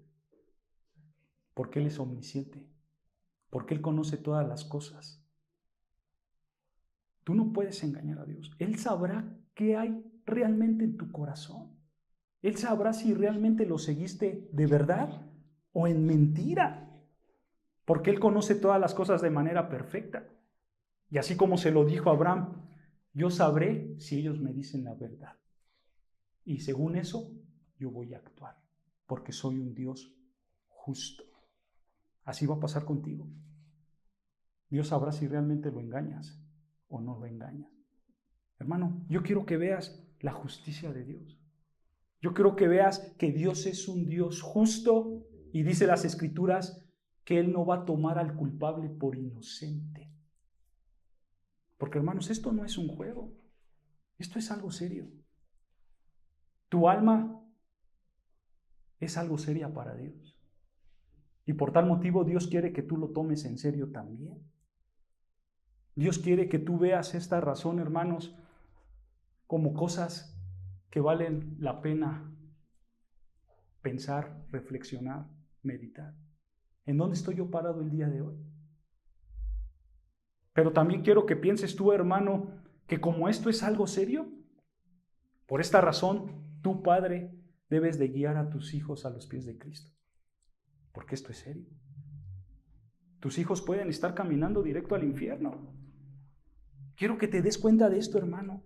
Porque Él es omnisciente. Porque Él conoce todas las cosas. Tú no puedes engañar a Dios. Él sabrá qué hay realmente en tu corazón. Él sabrá si realmente lo seguiste de verdad o en mentira. Porque Él conoce todas las cosas de manera perfecta. Y así como se lo dijo a Abraham, yo sabré si ellos me dicen la verdad. Y según eso, yo voy a actuar. Porque soy un Dios justo. Así va a pasar contigo. Dios sabrá si realmente lo engañas o no lo engañas. Hermano, yo quiero que veas la justicia de Dios. Yo quiero que veas que Dios es un Dios justo y dice las Escrituras que Él no va a tomar al culpable por inocente. Porque, hermanos, esto no es un juego. Esto es algo serio. Tu alma es algo seria para Dios. Y por tal motivo Dios quiere que tú lo tomes en serio también. Dios quiere que tú veas esta razón, hermanos, como cosas que valen la pena pensar, reflexionar, meditar. ¿En dónde estoy yo parado el día de hoy? Pero también quiero que pienses tú, hermano, que como esto es algo serio, por esta razón, tú, padre, debes de guiar a tus hijos a los pies de Cristo. Porque esto es serio. Tus hijos pueden estar caminando directo al infierno. Quiero que te des cuenta de esto, hermano.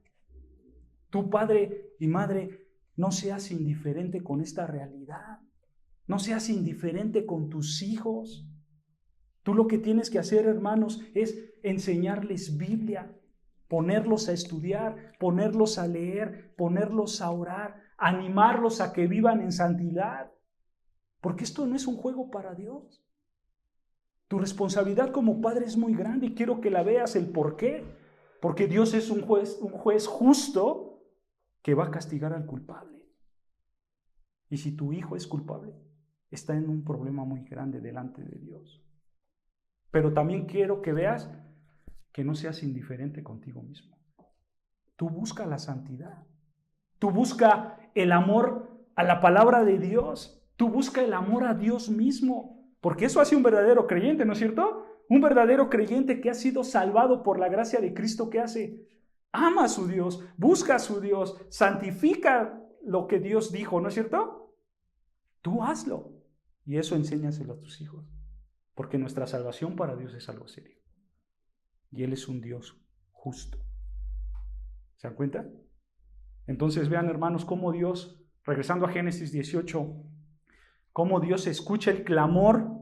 Tu padre y madre, no seas indiferente con esta realidad. No seas indiferente con tus hijos. Tú lo que tienes que hacer, hermanos, es enseñarles Biblia, ponerlos a estudiar, ponerlos a leer, ponerlos a orar, animarlos a que vivan en santidad. Porque esto no es un juego para Dios. Tu responsabilidad como padre es muy grande y quiero que la veas el por qué. Porque Dios es un juez justo que va a castigar al culpable. Y si tu hijo es culpable, está en un problema muy grande delante de Dios. Pero también quiero que veas que no seas indiferente contigo mismo. Tú busca la santidad. Tú busca el amor a la palabra de Dios. Tú busca el amor a Dios mismo. Porque eso hace un verdadero creyente, ¿no es cierto? Un verdadero creyente que ha sido salvado por la gracia de Cristo, ¿qué hace? Ama a su Dios, busca a su Dios, santifica lo que Dios dijo, ¿no es cierto? Tú hazlo. Y eso enséñaselo a tus hijos. Porque nuestra salvación para Dios es algo serio. Y Él es un Dios justo. ¿Se dan cuenta? Entonces vean, hermanos, cómo Dios, regresando a Génesis 18, cómo Dios escucha el clamor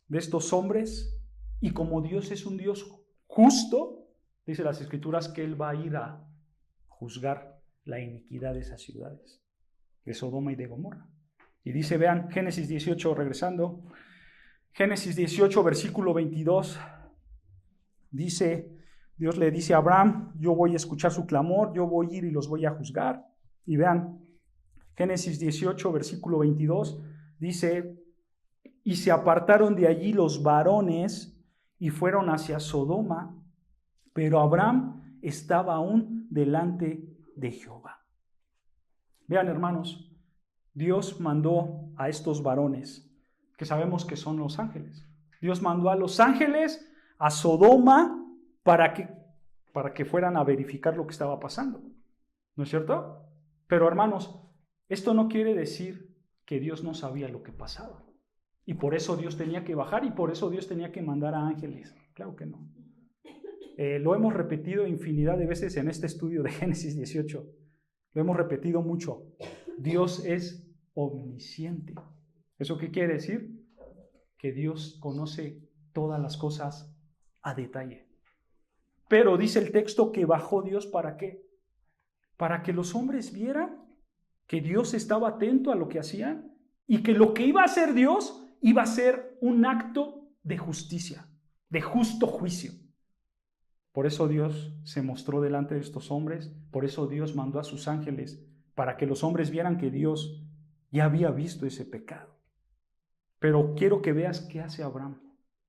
de estos hombres y como Dios es un Dios justo, dice las Escrituras que Él va a ir a juzgar la iniquidad de esas ciudades, de Sodoma y de Gomorra. Y dice, vean, Génesis 18, regresando, Génesis 18, versículo 22, dice, Dios le dice a Abraham, yo voy a escuchar su clamor, yo voy a ir y los voy a juzgar. Y vean, Génesis 18, versículo 22, dice, y se apartaron de allí los varones y fueron hacia Sodoma, pero Abraham estaba aún delante de Jehová. Vean, hermanos, Dios mandó a estos varones, que sabemos que son los ángeles. Dios mandó a los ángeles a Sodoma para que fueran a verificar lo que estaba pasando. ¿No es cierto? Pero, hermanos, esto no quiere decir que Dios no sabía lo que pasaba. Y por eso Dios tenía que bajar y por eso Dios tenía que mandar a ángeles. Claro que no. Lo hemos repetido infinidad de veces en este estudio de Génesis 18. Lo hemos repetido mucho. Dios es omnisciente. ¿Eso qué quiere decir? Que Dios conoce todas las cosas a detalle. Pero dice el texto que bajó Dios ¿para qué? para que los hombres vieran que Dios estaba atento a lo que hacían y que lo que iba a hacer Dios iba a ser un acto de justicia, de justo juicio. Por eso Dios se mostró delante de estos hombres, por eso Dios mandó a sus ángeles para que los hombres vieran que Dios ya había visto ese pecado. Pero quiero que veas qué hace Abraham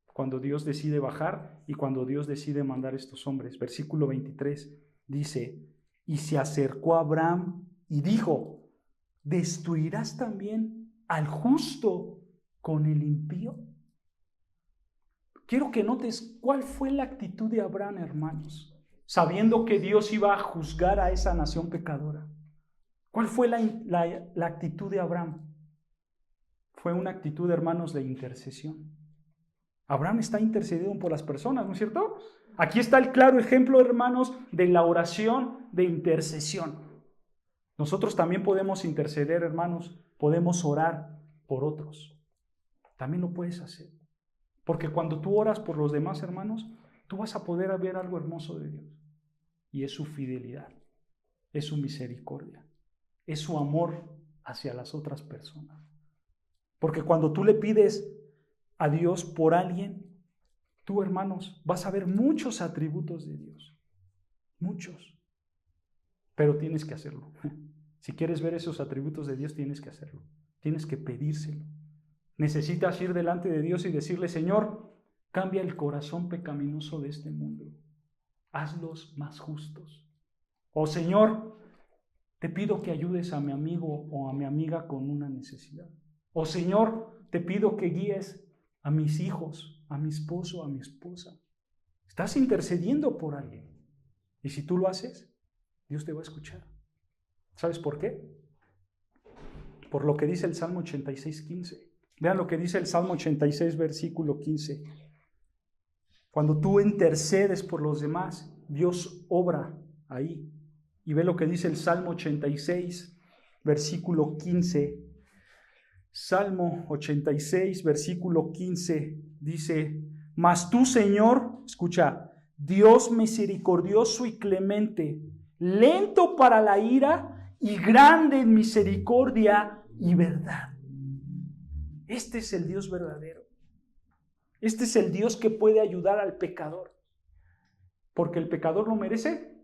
cuando Dios decide bajar y cuando Dios decide mandar a estos hombres. Versículo 23 dice, y se acercó a Abraham y dijo, ¿destruirás también al justo con el impío? Quiero que notes cuál fue la actitud de Abraham, hermanos, sabiendo que Dios iba a juzgar a esa nación pecadora. ¿Cuál fue la actitud de Abraham? Fue una actitud, hermanos, de intercesión. Abraham está intercediendo por las personas, ¿no es cierto? Aquí está el claro ejemplo, hermanos, de la oración de intercesión. Nosotros también podemos interceder, hermanos, podemos orar por otros. También lo puedes hacer. Porque cuando tú oras por los demás, hermanos, tú vas a poder ver algo hermoso de Dios. Y es su fidelidad, es su misericordia, es su amor hacia las otras personas. Porque cuando tú le pides a Dios por alguien, tú, hermanos, vas a ver muchos atributos de Dios. Muchos. Pero tienes que hacerlo. Si quieres ver esos atributos de Dios, tienes que hacerlo. Tienes que pedírselo. Necesitas ir delante de Dios y decirle, Señor, cambia el corazón pecaminoso de este mundo. Hazlos más justos. O Señor, te pido que ayudes a mi amigo o a mi amiga con una necesidad. O Señor, te pido que guíes a mis hijos, a mi esposo, a mi esposa. Estás intercediendo por alguien. Y si tú lo haces, Dios te va a escuchar. ¿Sabes por qué? Por lo que dice el Salmo 86:15. Vean lo que dice el Salmo 86, versículo 15. Cuando tú intercedes por los demás, Dios obra ahí. Y ve lo que dice el Salmo 86, versículo 15. Salmo 86, versículo 15, dice, mas tú, Señor, escucha, Dios misericordioso y clemente, lento para la ira y grande en misericordia y verdad. Este es el Dios verdadero. Este es el Dios que puede ayudar al pecador. ¿Porque el pecador lo merece?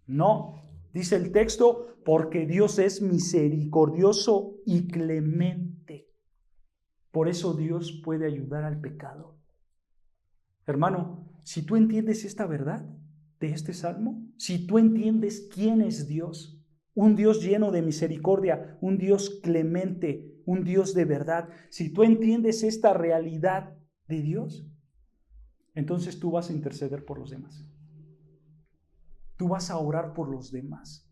No. Dice el texto, porque Dios es misericordioso y clemente. Por eso Dios puede ayudar al pecador. Hermano, si tú entiendes esta verdad de este salmo, si tú entiendes quién es Dios, un Dios lleno de misericordia, un Dios clemente, un Dios de verdad, si tú entiendes esta realidad de Dios, entonces tú vas a interceder por los demás. Tú vas a orar por los demás,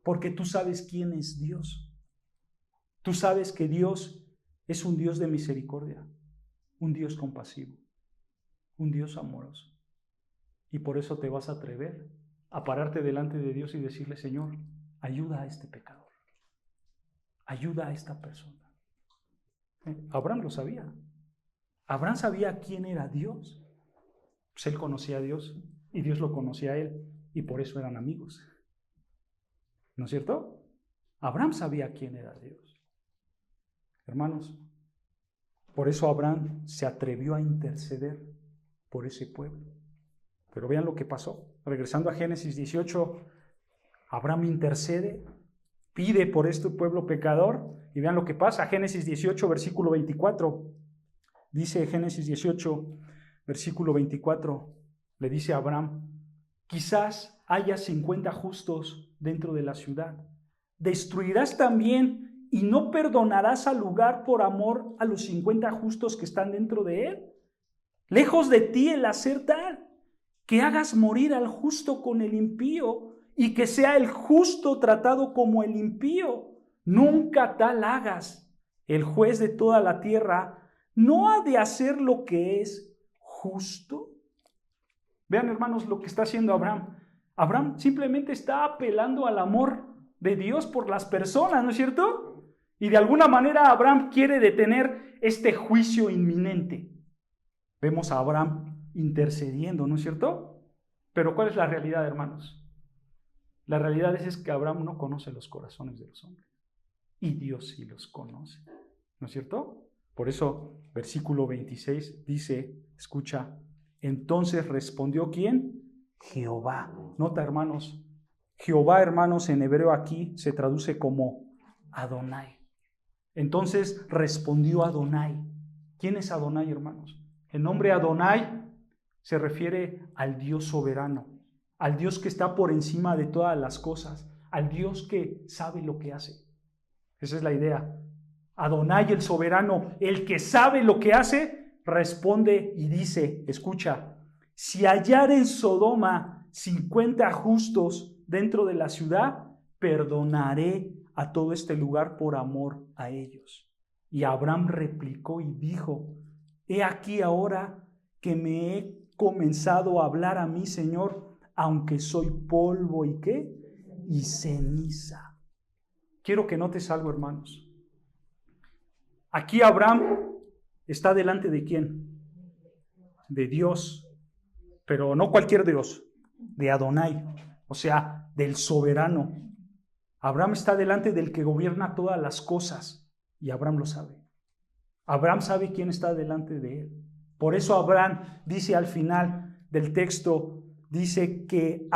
porque tú sabes quién es Dios. Tú sabes que Dios es un Dios de misericordia, un Dios compasivo, un Dios amoroso. Y por eso te vas a atrever a pararte delante de Dios y decirle, Señor, ayuda a este pecador, ayuda a esta persona. Abraham lo sabía. Abraham sabía quién era Dios. Pues él conocía a Dios y Dios lo conocía a él. Y por eso eran amigos. ¿No es cierto? Abraham sabía quién era Dios. Hermanos, por eso Abraham se atrevió a interceder por ese pueblo. Pero vean lo que pasó. Regresando a Génesis 18, Abraham intercede, pide por este pueblo pecador. Y vean lo que pasa. Génesis 18, versículo 24. Dice Génesis 18, versículo 24. Le dice a Abraham, quizás haya 50 justos dentro de la ciudad. ¿Destruirás también y no perdonarás al lugar por amor a los 50 justos que están dentro de él? Lejos de ti el hacer tal, que hagas morir al justo con el impío y que sea el justo tratado como el impío. Nunca tal hagas. El juez de toda la tierra no ha de hacer lo que es justo. Vean, hermanos, lo que está haciendo Abraham. Abraham simplemente está apelando al amor de Dios por las personas, ¿no es cierto? Y de alguna manera Abraham quiere detener este juicio inminente. Vemos a Abraham intercediendo, ¿no es cierto? Pero ¿cuál es la realidad, hermanos? La realidad es que Abraham no conoce los corazones de los hombres. Y Dios sí los conoce. ¿No es cierto? Por eso, versículo 26 dice, escucha, entonces respondió ¿quién? Jehová. Nota, hermanos, Jehová, hermanos, en hebreo aquí se traduce como Adonai. Entonces respondió Adonai. ¿Quién es Adonai, hermanos? El nombre Adonai se refiere al Dios soberano, al Dios que está por encima de todas las cosas, al Dios que sabe lo que hace. Esa es la idea. Adonai, el soberano, el que sabe lo que hace, responde y dice, escucha, si hallare en Sodoma 50 justos dentro de la ciudad, perdonaré a todo este lugar por amor a ellos. Y Abraham replicó y dijo, he aquí ahora que me he comenzado a hablar a mí, Señor, aunque soy polvo y ¿qué? Y ceniza. Quiero que notes algo, hermanos. Aquí Abraham está delante de ¿quién? De Dios, pero no cualquier Dios, de Adonai, o sea, del soberano. Abraham está delante del que gobierna todas las cosas y Abraham lo sabe. Abraham sabe quién está delante de él. Por eso Abraham dice al final del texto, dice que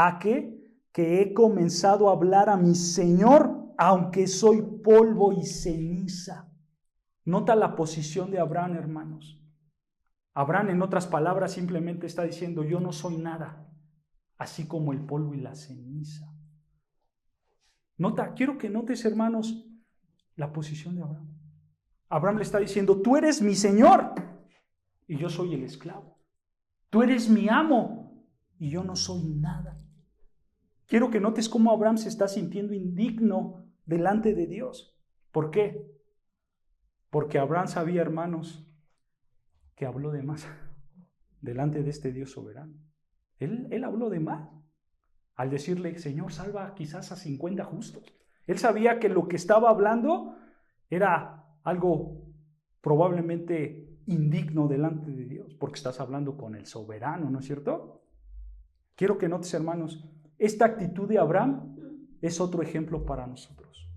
he comenzado a hablar a mi Señor, aunque soy polvo y ceniza. Nota la posición de Abraham, hermanos. Abraham, en otras palabras, simplemente está diciendo, yo no soy nada, así como el polvo y la ceniza. Quiero que notes, hermanos, la posición de Abraham. Abraham le está diciendo, tú eres mi Señor y yo soy el esclavo. Tú eres mi amo y yo no soy nada. Quiero que notes cómo Abraham se está sintiendo indigno delante de Dios. ¿Por qué? Porque Abraham sabía, hermanos, que habló de más delante de este Dios soberano. Él habló de más al decirle, Señor, salva quizás a 50 justos. Él sabía que lo que estaba hablando era algo probablemente indigno delante de Dios, porque estás hablando con el soberano, ¿no es cierto? Quiero que notes, hermanos, esta actitud de Abraham es otro ejemplo para nosotros.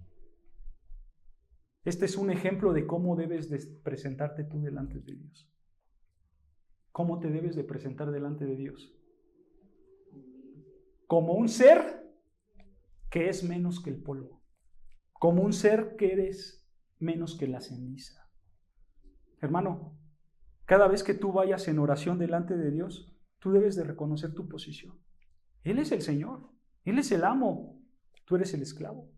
Este es un ejemplo de cómo debes de presentarte tú delante de Dios. ¿Cómo te debes de presentar delante de Dios? Como un ser que es menos que el polvo. Como un ser que eres menos que la ceniza. Hermano, cada vez que tú vayas en oración delante de Dios, tú debes de reconocer tu posición. Él es el Señor, Él es el amo, tú eres el esclavo.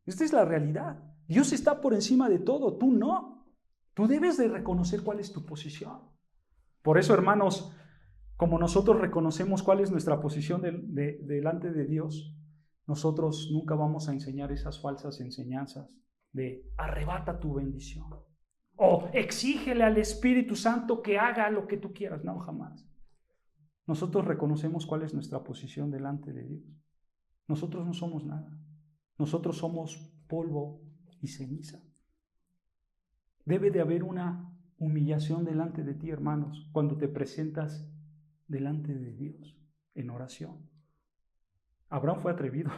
Esta es la realidad. Dios está por encima de todo, tú no. Tú debes de reconocer cuál es tu posición. Por eso, hermanos, como nosotros reconocemos cuál es nuestra posición delante de Dios, nosotros nunca vamos a enseñar esas falsas enseñanzas de arrebata tu bendición o exígele al Espíritu Santo que haga lo que tú quieras. No, jamás. Nosotros reconocemos cuál es nuestra posición delante de Dios. Nosotros no somos nada. Nosotros somos polvo y ceniza. Debe de haber una humillación delante de ti, hermanos, cuando te presentas delante de Dios en oración. Abraham fue atrevido.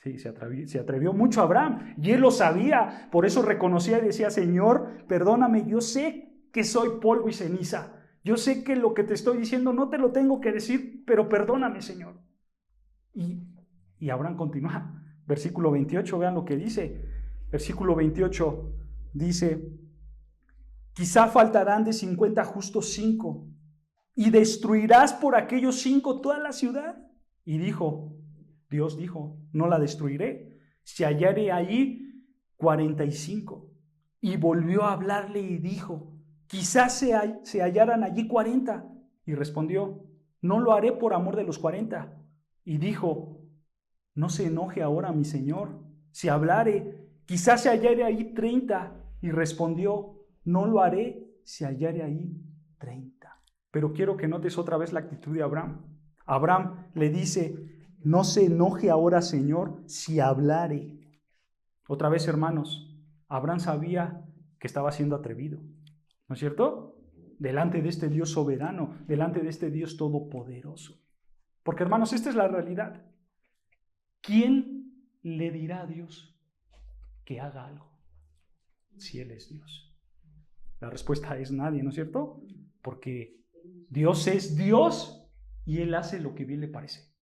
Sí, se atrevió mucho Abraham y él lo sabía. Por eso reconocía y decía, Señor, perdóname, yo sé que soy polvo y ceniza. Yo sé que lo que te estoy diciendo no te lo tengo que decir, pero perdóname, Señor. Y Abraham continúa. Versículo 28, vean lo que dice. Versículo 28 dice, quizá faltarán de 50 justos 5, y destruirás por aquellos 5 toda la ciudad. Y Dios dijo, no la destruiré, si hallare allí 45. Y volvió a hablarle y dijo, quizás se hallaran allí 40. Y respondió, no lo haré por amor de los 40. Y dijo, no se enoje ahora mi Señor, si hablare, quizás se hallare ahí 30. Y respondió, no lo haré si hallare ahí 30. Pero quiero que notes otra vez la actitud de Abraham. Abraham le dice, no se enoje ahora, Señor, si hablare. Otra vez, hermanos, Abraham sabía que estaba siendo atrevido, ¿no es cierto? Delante de este Dios soberano, delante de este Dios todopoderoso. Porque, hermanos, esta es la realidad. ¿quién le dirá a Dios que haga algo si Él es Dios? La respuesta es nadie, ¿no es cierto? Porque Dios es Dios y Él hace lo que bien le parece.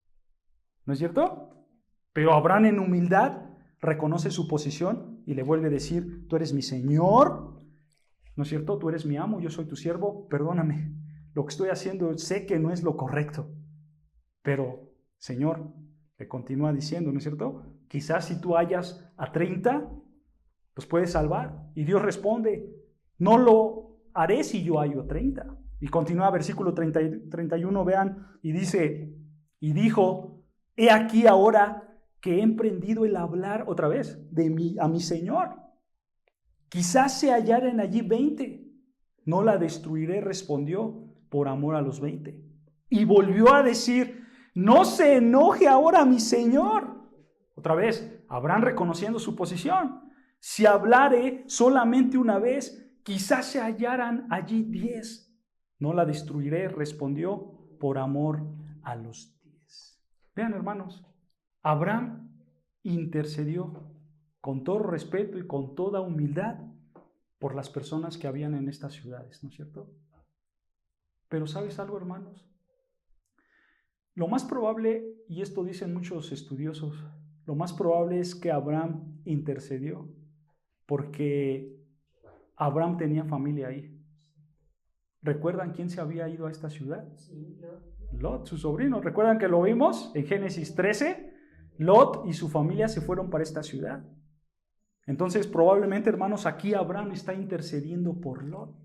¿No es cierto? Pero Abraham en humildad reconoce su posición y le vuelve a decir, tú eres mi Señor, ¿no es cierto? Tú eres mi amo, yo soy tu siervo, perdóname. Lo que estoy haciendo sé que no es lo correcto, pero Señor, le continúa diciendo, ¿no es cierto? Quizás si tú hallas a 30, los puedes salvar. Y Dios responde, no lo haré si yo hallo 30. Y continúa versículo 31, vean, y dice, y dijo, he aquí ahora que he emprendido el hablar otra vez a mi Señor. Quizás se hallaren allí 20. No la destruiré, respondió, por amor a los 20. Y volvió a decir, no se enoje ahora mi Señor. Otra vez, Abraham reconociendo su posición. Si hablare solamente una vez, quizás se hallaran allí 10. No la destruiré, respondió, por amor a los 10. Vean, hermanos, Abraham intercedió con todo respeto y con toda humildad por las personas que habían en estas ciudades, ¿no es cierto? Pero ¿sabes algo, hermanos? Lo más probable, y esto dicen muchos estudiosos, lo más probable es que Abraham intercedió porque Abraham tenía familia ahí. ¿Recuerdan quién se había ido a esta ciudad? Lot, su sobrino. ¿Recuerdan que lo vimos en Génesis 13? Lot y su familia se fueron para esta ciudad. Entonces, probablemente, hermanos, aquí Abraham está intercediendo por Lot.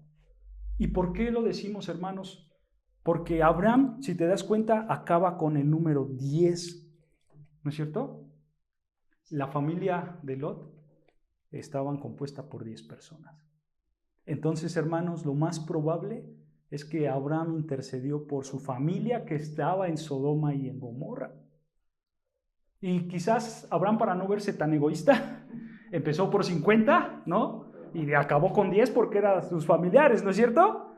¿Y por qué lo decimos, hermanos? Porque Abraham, si te das cuenta, acaba con el número 10. ¿No es cierto? La familia de Lot estaban compuesta por 10 personas. Entonces, hermanos, lo más probable es que Abraham intercedió por su familia que estaba en Sodoma y en Gomorra. Y quizás Abraham, para no verse tan egoísta, empezó por 50, ¿no? Y acabó con 10 porque eran sus familiares, ¿no es cierto?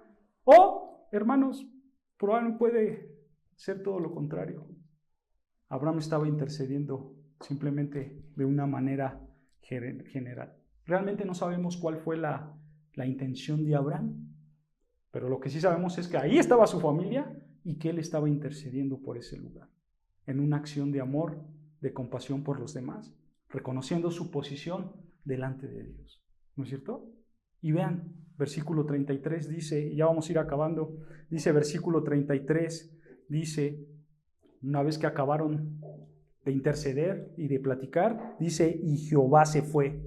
O, hermanos, probablemente puede ser todo lo contrario. Abraham estaba intercediendo simplemente de una manera general. Realmente no sabemos cuál fue la intención de Abraham, pero lo que sí sabemos es que ahí estaba su familia y que él estaba intercediendo por ese lugar, en una acción de amor, de compasión por los demás, reconociendo su posición delante de Dios, ¿no es cierto? Y vean, versículo 33 dice, y ya vamos a ir acabando, dice versículo 33, dice, una vez que acabaron de interceder y de platicar, dice, y Jehová se fue,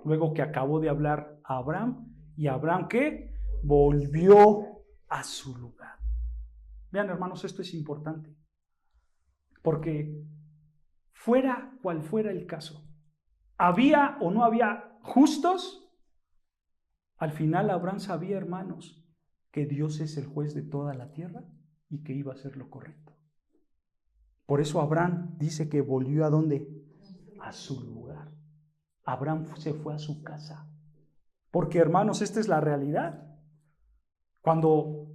luego que acabó de hablar a Abraham, y Abraham, ¿qué? Volvió a su lugar. Vean, hermanos, esto es importante, porque fuera cual fuera el caso, había o no había justos, al final Abraham sabía, hermanos, que Dios es el juez de toda la tierra y que iba a hacer lo correcto. Por eso Abraham dice que volvió ¿a dónde? A su lugar. Abraham se fue a su casa. Porque, hermanos, esta es la realidad. Cuando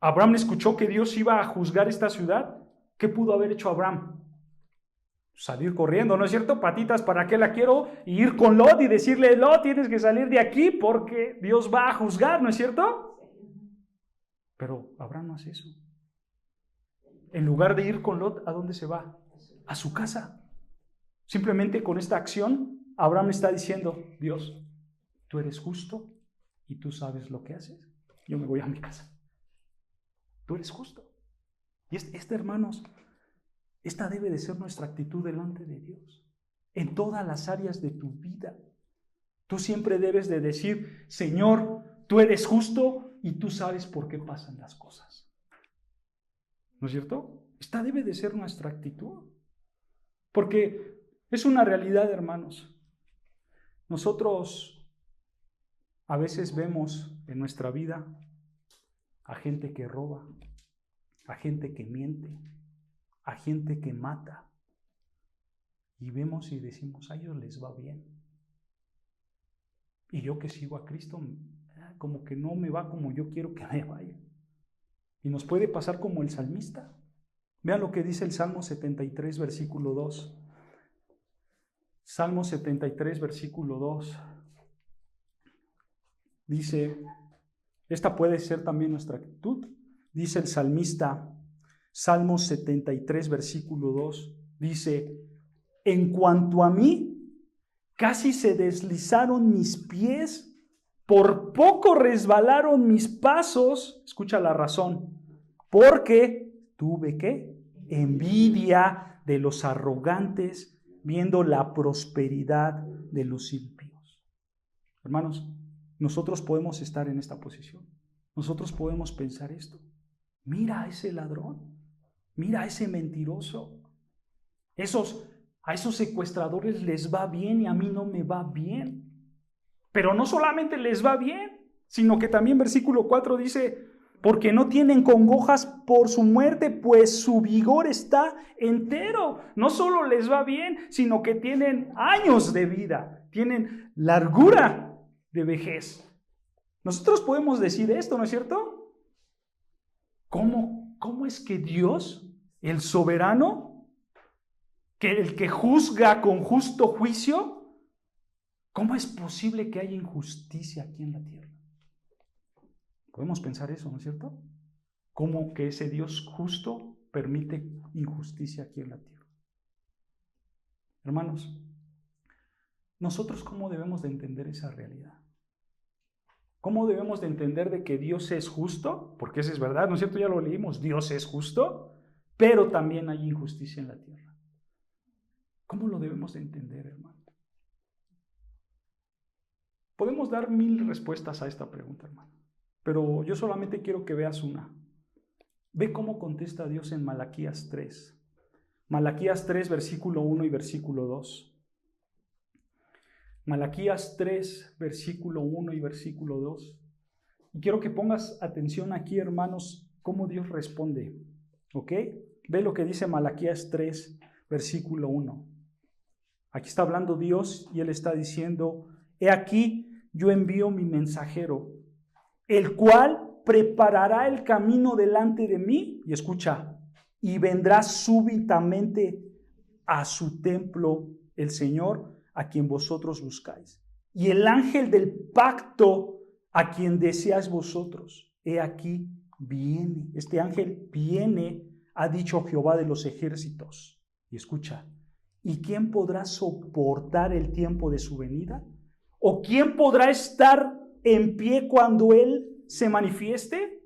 Abraham escuchó que Dios iba a juzgar esta ciudad, ¿qué pudo haber hecho Abraham? Salir corriendo, ¿no es cierto? Patitas, ¿para qué la quiero? Y ir con Lot y decirle, Lot, tienes que salir de aquí porque Dios va a juzgar, ¿no es cierto? Pero Abraham no hace eso. En lugar de ir con Lot, ¿a dónde se va? A su casa. Simplemente con esta acción, Abraham está diciendo, Dios, tú eres justo y tú sabes lo que haces. Yo me voy a mi casa. Tú eres justo. Y hermanos, esta debe de ser nuestra actitud delante de Dios. En todas las áreas de tu vida. Tú siempre debes de decir, Señor, tú eres justo y tú sabes por qué pasan las cosas. ¿No es cierto? Esta debe de ser nuestra actitud. Porque es una realidad, hermanos. Nosotros a veces vemos en nuestra vida a gente que roba, a gente que miente, a gente que mata. Y vemos y decimos, a ellos les va bien. Y yo que sigo a Cristo, como que no me va como yo quiero que me vaya. Y nos puede pasar como el salmista. Vean lo que dice el Salmo 73, versículo 2. Salmo 73, versículo 2. Dice, esta puede ser también nuestra actitud. Dice el salmista, Salmo 73, versículo 2, dice, en cuanto a mí, casi se deslizaron mis pies, por poco resbalaron mis pasos. Escucha la razón. Porque tuve ¿qué? Envidia de los arrogantes, viendo la prosperidad de los impíos. Hermanos, nosotros podemos estar en esta posición. Nosotros podemos pensar esto. Mira a ese ladrón. Mira a ese mentiroso. A esos secuestradores les va bien y a mí no me va bien. Pero no solamente les va bien, sino que también versículo 4 dice, porque no tienen congojas por su muerte, pues su vigor está entero. No solo les va bien, sino que tienen años de vida, tienen largura de vejez. Nosotros podemos decir esto, ¿no es cierto? ¿Cómo es que Dios, el soberano, el que juzga con justo juicio, cómo es posible que haya injusticia aquí en la tierra? Podemos pensar eso, ¿no es cierto? ¿Cómo que ese Dios justo permite injusticia aquí en la tierra? Hermanos, ¿nosotros cómo debemos de entender esa realidad? ¿Cómo debemos de entender de que Dios es justo? Porque eso es verdad, ¿no es cierto? Ya lo leímos, Dios es justo, pero también hay injusticia en la tierra. ¿Cómo lo debemos de entender, hermano? Podemos dar 1000 respuestas a esta pregunta, hermano, pero yo solamente quiero que veas una. Ve cómo contesta Dios en Malaquías 3. Malaquías 3, versículo 1 y versículo 2. Malaquías 3, versículo 1 y versículo 2. Y quiero que pongas atención aquí, hermanos, cómo Dios responde. ¿Ok? Ve lo que dice Malaquías 3, versículo 1. Aquí está hablando Dios y Él está diciendo, he aquí, yo envío mi mensajero, el cual preparará el camino delante de mí, y escucha, y vendrá súbitamente a su templo el Señor, a quien vosotros buscáis. Y el ángel del pacto, a quien deseáis vosotros, he aquí, viene. Este ángel viene, ha dicho Jehová de los ejércitos. Y escucha, ¿y quién podrá soportar el tiempo de su venida? ¿O quién podrá estar en pie cuando Él se manifieste?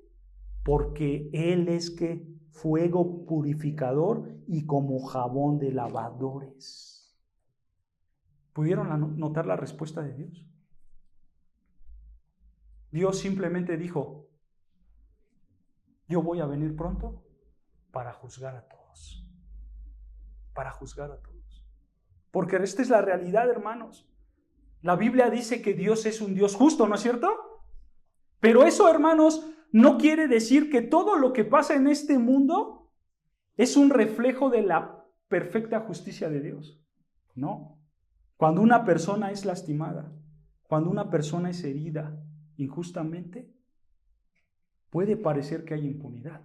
Porque Él es que fuego purificador y como jabón de lavadores. ¿Pudieron notar la respuesta de Dios? Dios simplemente dijo, yo voy a venir pronto para juzgar a todos. Para juzgar a todos. Porque esta es la realidad, hermanos. La Biblia dice que Dios es un Dios justo, ¿no es cierto? Pero eso, hermanos, no quiere decir que todo lo que pasa en este mundo es un reflejo de la perfecta justicia de Dios. No. Cuando una persona es lastimada, cuando una persona es herida injustamente, puede parecer que hay impunidad.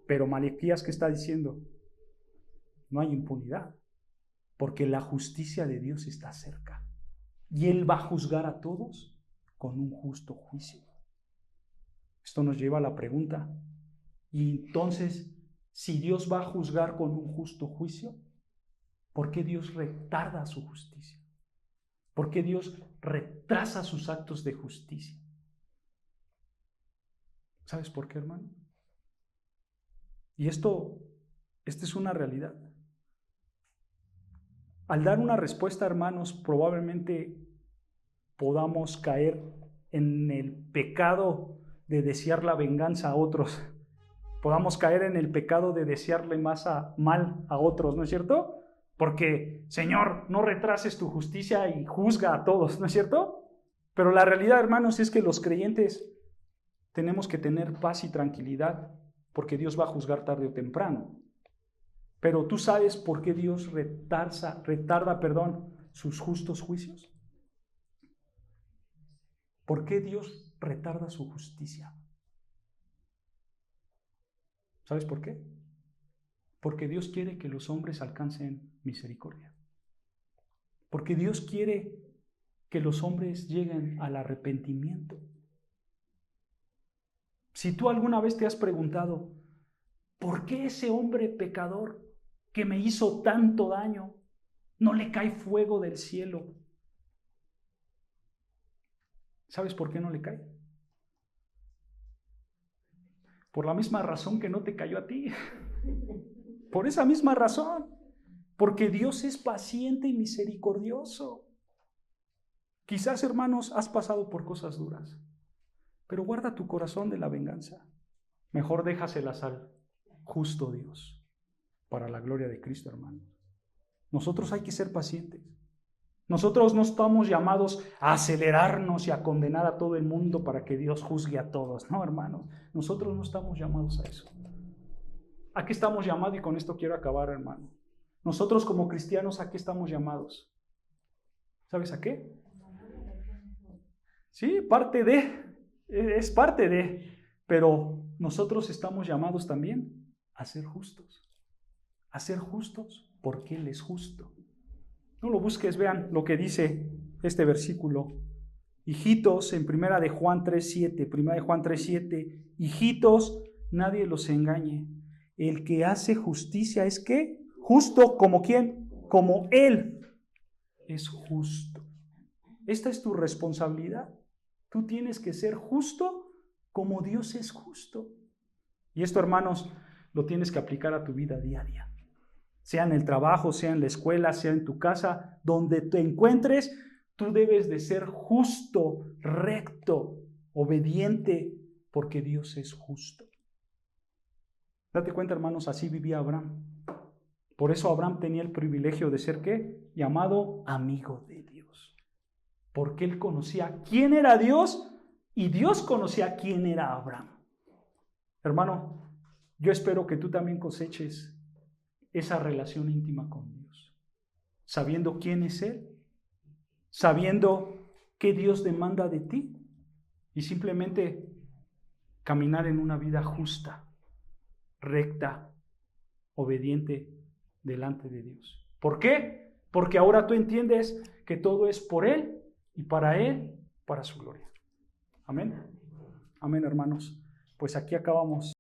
Pero Malaquías, ¿qué está diciendo? No hay impunidad, porque la justicia de Dios está cerca. Y Él va a juzgar a todos con un justo juicio. Esto nos lleva a la pregunta, y entonces, si Dios va a juzgar con un justo juicio, ¿por qué Dios retarda su justicia? ¿Por qué Dios retrasa sus actos de justicia? ¿Sabes por qué, hermano? Y esta es una realidad. Al dar una respuesta, hermanos, probablemente podamos caer en el pecado de desear la venganza a otros. Podamos caer en el pecado de desearle mal a otros, ¿no es cierto? Porque, Señor, no retrases tu justicia y juzga a todos, ¿no es cierto? Pero la realidad, hermanos, es que los creyentes tenemos que tener paz y tranquilidad porque Dios va a juzgar tarde o temprano. Pero ¿tú sabes por qué Dios retarda sus justos juicios? ¿Por qué Dios retarda su justicia? ¿Sabes por qué? Porque Dios quiere que los hombres alcancen misericordia. Porque Dios quiere que los hombres lleguen al arrepentimiento. Si tú alguna vez te has preguntado, ¿por qué ese hombre pecador que me hizo tanto daño no le cae fuego del cielo? ¿Sabes por qué no le cae? Por la misma razón que no te cayó a ti. Por esa misma razón. Porque Dios es paciente y misericordioso. Quizás, hermanos, has pasado por cosas duras, pero guarda tu corazón de la venganza. Mejor déjaselas al justo Dios, para la gloria de Cristo, hermano. Nosotros hay que ser pacientes. Nosotros no estamos llamados a acelerarnos y a condenar a todo el mundo para que Dios juzgue a todos. No, hermanos, nosotros no estamos llamados a eso. ¿A qué estamos llamados? Y con esto quiero acabar, hermano. Nosotros como cristianos, ¿a qué estamos llamados? ¿Sabes a qué? Sí, es parte de, pero nosotros estamos llamados también a ser justos. A ser justos porque Él es justo. No lo busques, vean lo que dice este versículo. Hijitos, en primera de Juan 3:7, hijitos, nadie los engañe. El que hace justicia es ¿qué? Justo como ¿quién? Como Él es justo. Esta es tu responsabilidad. Tú tienes que ser justo como Dios es justo. Y esto, hermanos, lo tienes que aplicar a tu vida diaria. Sea en el trabajo, sea en la escuela, sea en tu casa, donde te encuentres, tú debes de ser justo, recto, obediente, porque Dios es justo. Date cuenta, hermanos, así vivía Abraham. Por eso Abraham tenía el privilegio de ser, ¿qué? Llamado amigo de Dios. Porque él conocía quién era Dios y Dios conocía quién era Abraham. Hermano, yo espero que tú también coseches esa relación íntima con Dios, sabiendo quién es Él, sabiendo qué Dios demanda de ti y simplemente caminar en una vida justa, recta, obediente delante de Dios. ¿Por qué? Porque ahora tú entiendes que todo es por Él y para Él, para su gloria. Amén. Amén, hermanos. Pues aquí acabamos.